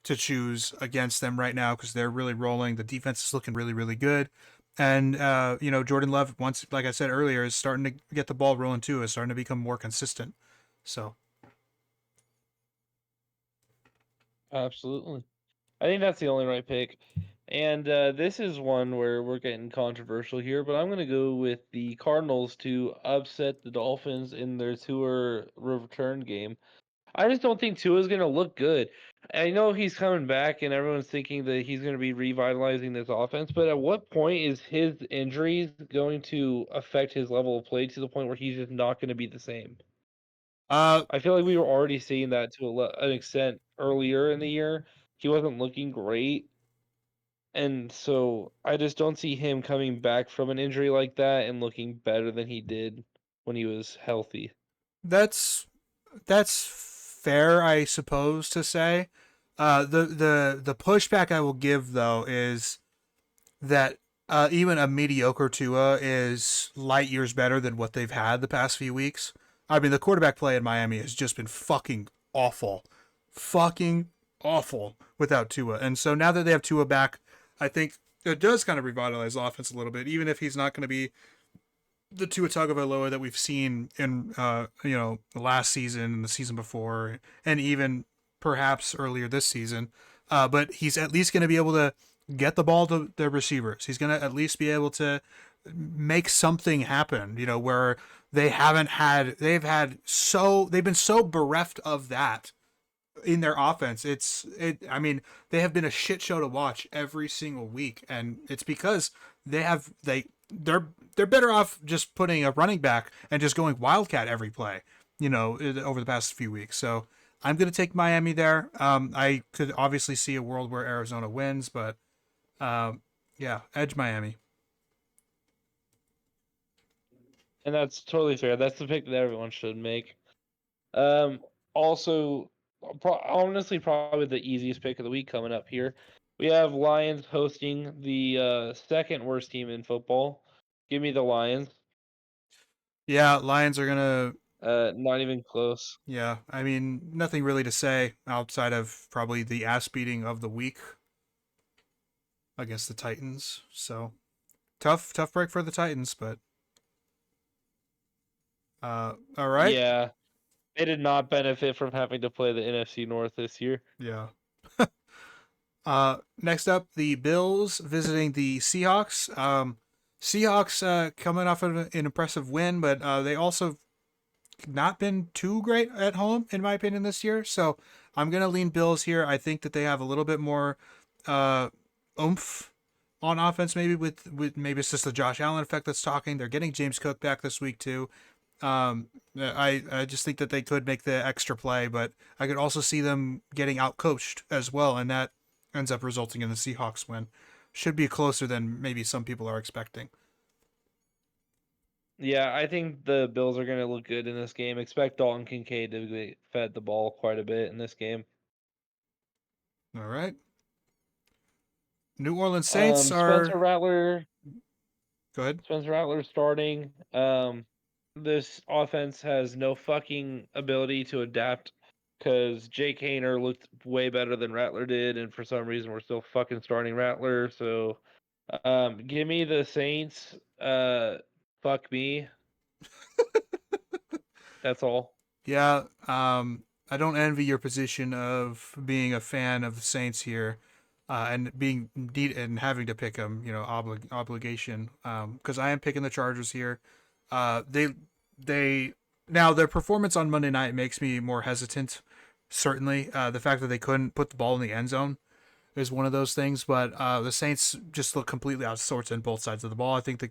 to choose against them right now because they're really rolling. The defense is looking really really good. And Jordan Love, once like I said earlier, is starting to get the ball rolling too. Is starting to become more consistent. So Absolutely. I think that's the only right pick. And this is one where we're getting controversial here, but I'm going to go with the Cardinals to upset the Dolphins in their tour return game. I just don't think Tua's going to look good. I know he's coming back, and everyone's thinking that he's going to be revitalizing this offense, but at what point is his injuries going to affect his level of play to the point where he's just not going to be the same? uh I feel like we were already seeing that to an extent earlier in the year. He wasn't looking great, and so I just don't see him coming back from an injury like that and looking better than he did when he was healthy. that's that's fair, I suppose to say. The pushback I will give though is that even a mediocre Tua is light years better than what they've had the past few weeks. I mean, the quarterback play in Miami has just been fucking awful without Tua. And so now that they have Tua back, I think it does kind of revitalize the offense a little bit, even if he's not going to be the Tua Tagovailoa that we've seen in the last season and the season before, and even perhaps earlier this season. But he's at least going to be able to get the ball to the receivers. He's going to at least be able to make something happen. Where they've been so bereft of that in their offense. I mean, they have been a shit show to watch every single week, and it's because they're better off just putting a running back and just going wildcat every play, over the past few weeks. So I'm gonna take Miami there. I could obviously see a world where Arizona wins, but yeah, edge Miami. And that's totally fair. That's the pick that everyone should make. Um, Also, honestly, probably the easiest pick of the week coming up here. We have Lions hosting the second worst team in football. Give me the Lions. Yeah, Lions are gonna. Not even close. Yeah, I mean, nothing really to say outside of probably the ass beating of the week against the Titans. So tough break for the Titans, but all right. Yeah, they did not benefit from having to play the NFC North this year. Yeah. Next up, the Bills visiting the Seahawks. Seahawks coming off of an impressive win, but they also not been too great at home, in my opinion, this year. So I'm gonna lean Bills here. I think that they have a little bit more oomph on offense, maybe with maybe it's just the Josh Allen effect that's talking. They're getting James Cook back this week too. I just think that they could make the extra play, but I could also see them getting out coached as well, and that ends up resulting in the Seahawks win. Should be closer than maybe some people are expecting. Yeah, I think the Bills are going to look good in this game. Expect Dalton Kincaid to get fed the ball quite a bit in this game. All right. New Orleans Saints Spencer are. Rattler Go ahead. Spencer Rattler starting. This offense has no fucking ability to adapt because Jake Hayner looked way better than Rattler did, and for some reason we're still fucking starting Rattler. So, give me the Saints. Fuck me. That's all. Yeah. I don't envy your position of being a fan of the Saints here, and being and having to pick them. Obligation. Because I am picking the Chargers here. They now their performance on Monday night makes me more hesitant. Certainly, the fact that they couldn't put the ball in the end zone is one of those things. But the Saints just look completely out of sorts on both sides of the ball. I think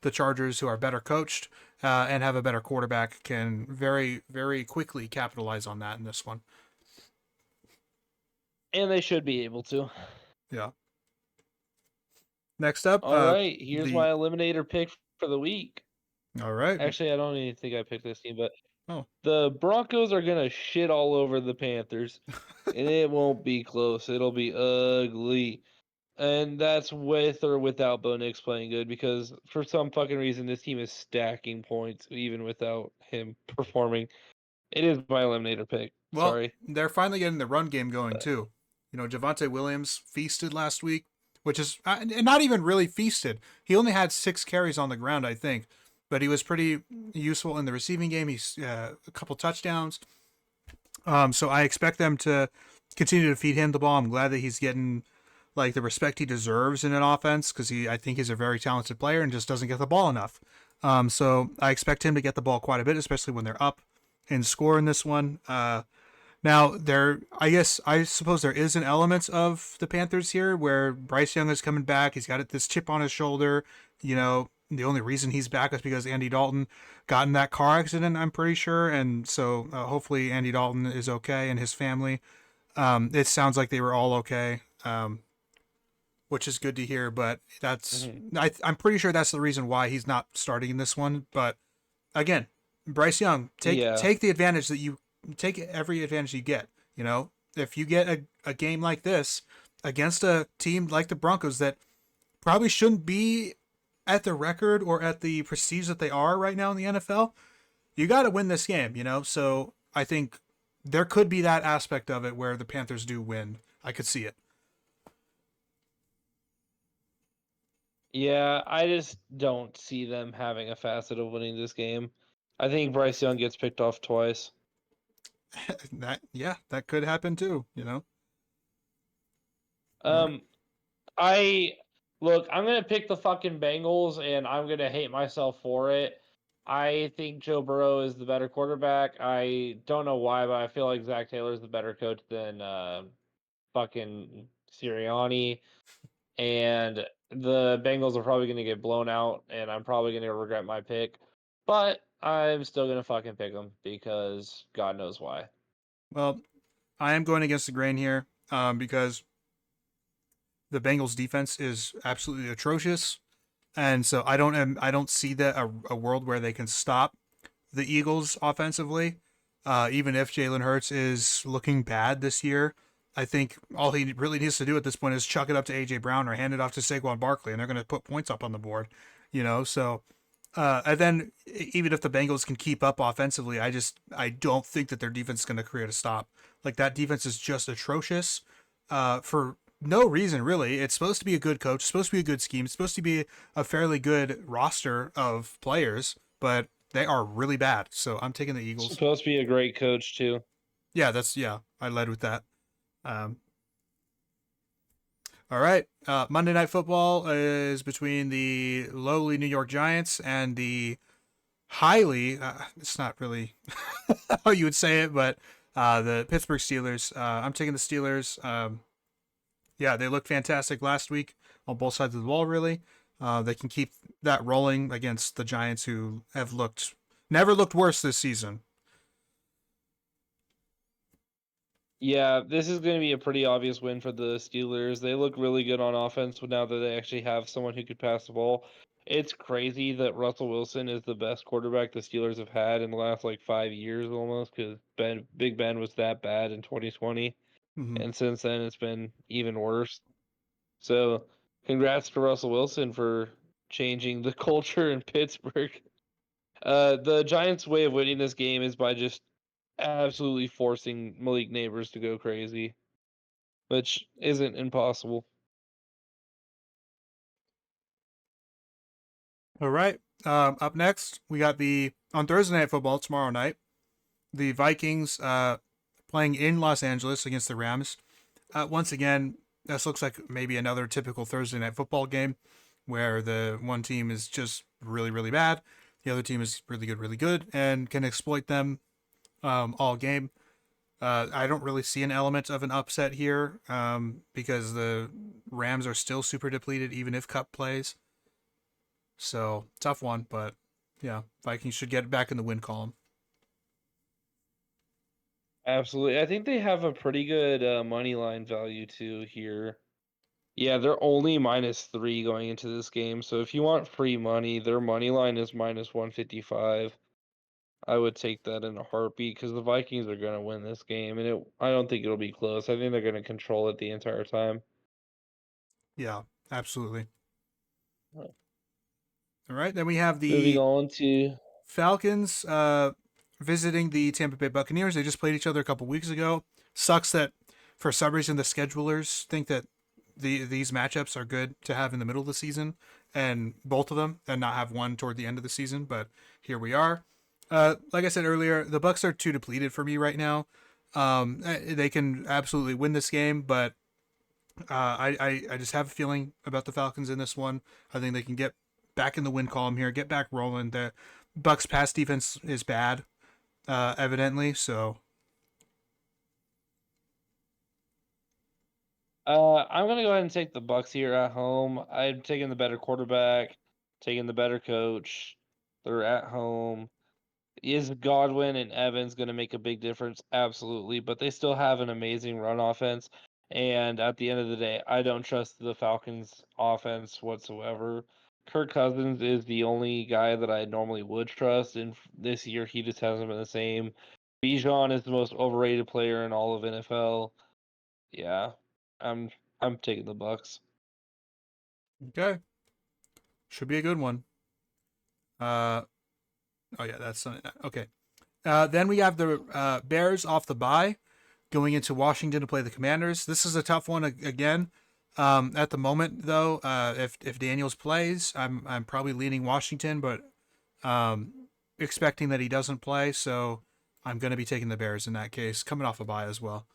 the Chargers, who are better coached and have a better quarterback, can very, very quickly capitalize on that in this one. And they should be able to. Yeah. Next up, All right, here's the my eliminator pick for the week. all right. Actually, I don't even think I picked this team, but Oh, the Broncos are gonna shit all over the Panthers, and it won't be close. It'll be ugly. And that's with or without Bo Nix playing good, because for some fucking reason this team is stacking points even without him performing. It is my eliminator pick. well, Sorry. they're finally getting the run game going But too. You know, Javonte Williams feasted last week, which is and not even really feasted. He only had 6 carries on the ground, I think, but he was pretty useful in the receiving game. He's a couple touchdowns. So I expect them to continue to feed him the ball. I'm glad that he's getting like the respect he deserves in an offense, because I think he's a very talented player and just doesn't get the ball enough. So I expect him to get the ball quite a bit, especially when they're up and score in this one. Now I suppose there is an element of the Panthers here where Bryce Young is coming back. He's got this chip on his shoulder. You know, the only reason he's back is because Andy Dalton got in that car accident, I'm pretty sure, and so hopefully Andy Dalton is okay and his family. It sounds like they were all okay, which is good to hear. But I'm pretty sure that's the reason why he's not starting in this one. But again, Bryce Young, take the advantage that you take every advantage you get. You know, if you get a game like this against a team like the Broncos that probably shouldn't be at the record or at the prestige that they are right now in the NFL, you got to win this game, you know? So I think there could be that aspect of it where the Panthers do win. I could see it. yeah, I just don't see them having a facet of winning this game. I think Bryce Young gets picked off twice. that could happen too, you know? Um, I look, I'm gonna pick the fucking Bengals, and I'm gonna hate myself for it. I think Joe Burrow is the better quarterback. I don't know why, but I feel like Zach Taylor is the better coach than fucking Sirianni. And the Bengals are probably gonna get blown out, and I'm probably gonna regret my pick. But I'm still gonna fucking pick them because God knows why. Well, I am going against the grain here because the Bengals defense is absolutely atrocious. And so I don't see that a world where they can stop the Eagles offensively. Even if Jalen Hurts is looking bad this year, I think all he really needs to do at this point is chuck it up to AJ Brown or hand it off to Saquon Barkley, and they're going to put points up on the board. You know, so and then even if the Bengals can keep up offensively, I don't think that their defense is going to create a stop. Like that defense is just atrocious for no reason really. It's supposed to be a good coach, it's supposed to be a good scheme, it's supposed to be a fairly good roster of players, but they are really bad. So I'm taking the Eagles. Supposed to be a great coach too. Yeah, I led with that. All right. Monday Night Football is between the lowly New York Giants and the highly, it's not really how you would say it, but the Pittsburgh Steelers. I'm taking the Steelers. Yeah, they looked fantastic last week on both sides of the ball, really. They can keep that rolling against the Giants, who have never looked worse this season. Yeah, this is going to be a pretty obvious win for the Steelers. They look really good on offense now that they actually have someone who could pass the ball. It's crazy that Russell Wilson is the best quarterback the Steelers have had in the last like 5 years almost, because Big Ben was that bad in 2020, Mm-hmm. and since then it's been even worse. So, congrats to Russell Wilson for changing the culture in Pittsburgh. The Giants' way of winning this game is by just absolutely forcing Malik Neighbors to go crazy, which isn't impossible. All right. Up next, we got on Thursday Night Football tomorrow night, the Vikings playing in Los Angeles against the Rams. Once again, this looks like maybe another typical Thursday Night Football game where the one team is just really, really bad. The other team is really good, and can exploit them all game. I don't really see an element of an upset here because the Rams are still super depleted, even if Cup plays. So tough one, but yeah, Vikings should get back in the win column. Absolutely. I think they have a pretty good money line value too here. Yeah, they're only -3 going into this game. So if you want free money, their money line is -155. I would take that in a heartbeat because the Vikings are going to win this game, and I don't think it'll be close. I think they're going to control it the entire time. Yeah, absolutely. Oh. All right, then we have Moving the on to Falcons visiting the Tampa Bay Buccaneers. They just played each other a couple weeks ago. Sucks that for some reason the schedulers think that these matchups are good to have in the middle of the season, and both of them, and not have one toward the end of the season. But here we are. Like I said earlier, the Bucks are too depleted for me right now. They can absolutely win this game, but I just have a feeling about the Falcons in this one. I think they can get back in the win column here, get back rolling. The Bucks pass defense is bad, evidently. So I'm gonna go ahead and take the Bucks here at home. I'm taking the better quarterback, taking the better coach. They're at home. Is Godwin and Evans going to make a big difference? Absolutely, but they still have an amazing run offense. And at the end of the day, I don't trust the Falcons' offense whatsoever. Kirk Cousins is the only guy that I normally would trust, and this year he just hasn't been the same. Bijan is the most overrated player in all of NFL. Yeah, I'm I'm taking the Bucks. okay, should be a good one. Oh yeah, that's Sunday night. Okay. Then we have the Bears off the bye, going into Washington to play the Commanders. This is a tough one again. At the moment, though, if Daniels plays, I'm probably leaning Washington, but expecting that he doesn't play, so I'm going to be taking the Bears in that case, coming off a bye as well.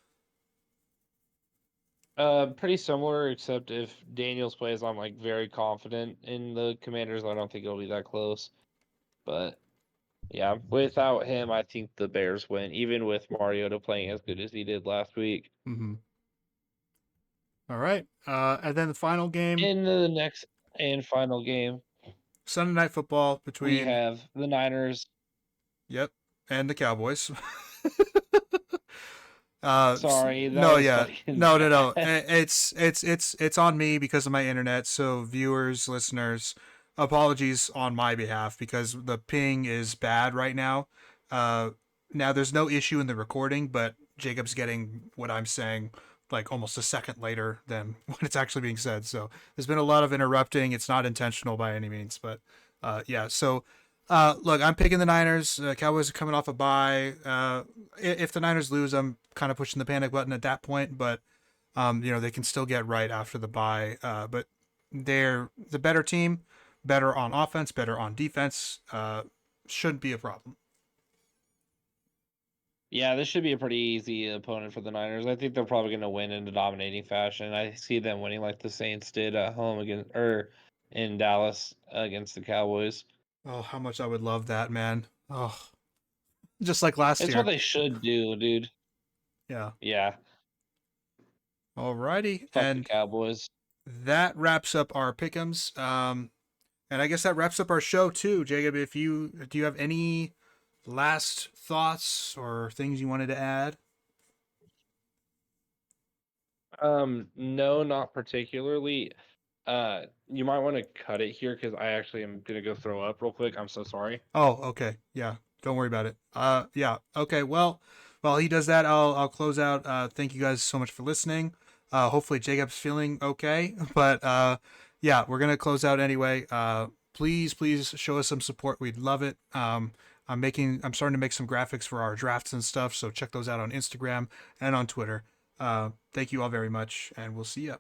Pretty similar, except if Daniels plays, I'm like very confident in the Commanders. I don't think it'll be that close. But yeah, without him, I think the Bears win, even with Mariota playing as good as he did last week. Mm-hmm. All right, and then the final game, In the next and final game, Sunday Night Football we between have the Niners. yep and the Cowboys. Sorry, that No, was yeah, fucking no. bad. It's on me because of my internet. So viewers, listeners, apologies on my behalf because the ping is bad right now. Uh, Now there's no issue in the recording, but Jacob's getting what I'm saying like almost a second later than when it's actually being said. So there's been a lot of interrupting. It's not intentional by any means, but yeah. So look, I'm picking the Niners. Cowboys are coming off a bye. If the Niners lose, I'm kind of pushing the panic button at that point. But they can still get right after the bye. But they're the better team, better on offense, better on defense. Shouldn't be a problem. Yeah, this should be a pretty easy opponent for the Niners. I think they're probably going to win in a dominating fashion. I see them winning like the Saints did at home against or in Dallas against the Cowboys. Oh, how much I would love that, man. Oh, just like last It's what year. they should do, dude. Yeah. Yeah, Alrighty, fuck the and Cowboys. that wraps up our pick'ems. And I guess that wraps up our show too, Jacob. If you do, you have any last thoughts or things you wanted to add? No, not particularly. You might want to cut it here because I actually am gonna go throw up real quick. I'm so sorry. Oh, okay. Yeah. Don't worry about it. Yeah. Okay. Well, while he does that, I'll close out. Thank you guys so much for listening. Hopefully Jacob's feeling okay, but yeah, we're gonna close out anyway. Please show us some support. We'd love it. I'm starting to make some graphics for our drafts and stuff, so check those out on Instagram and on Twitter. Thank you all very much, and we'll see you.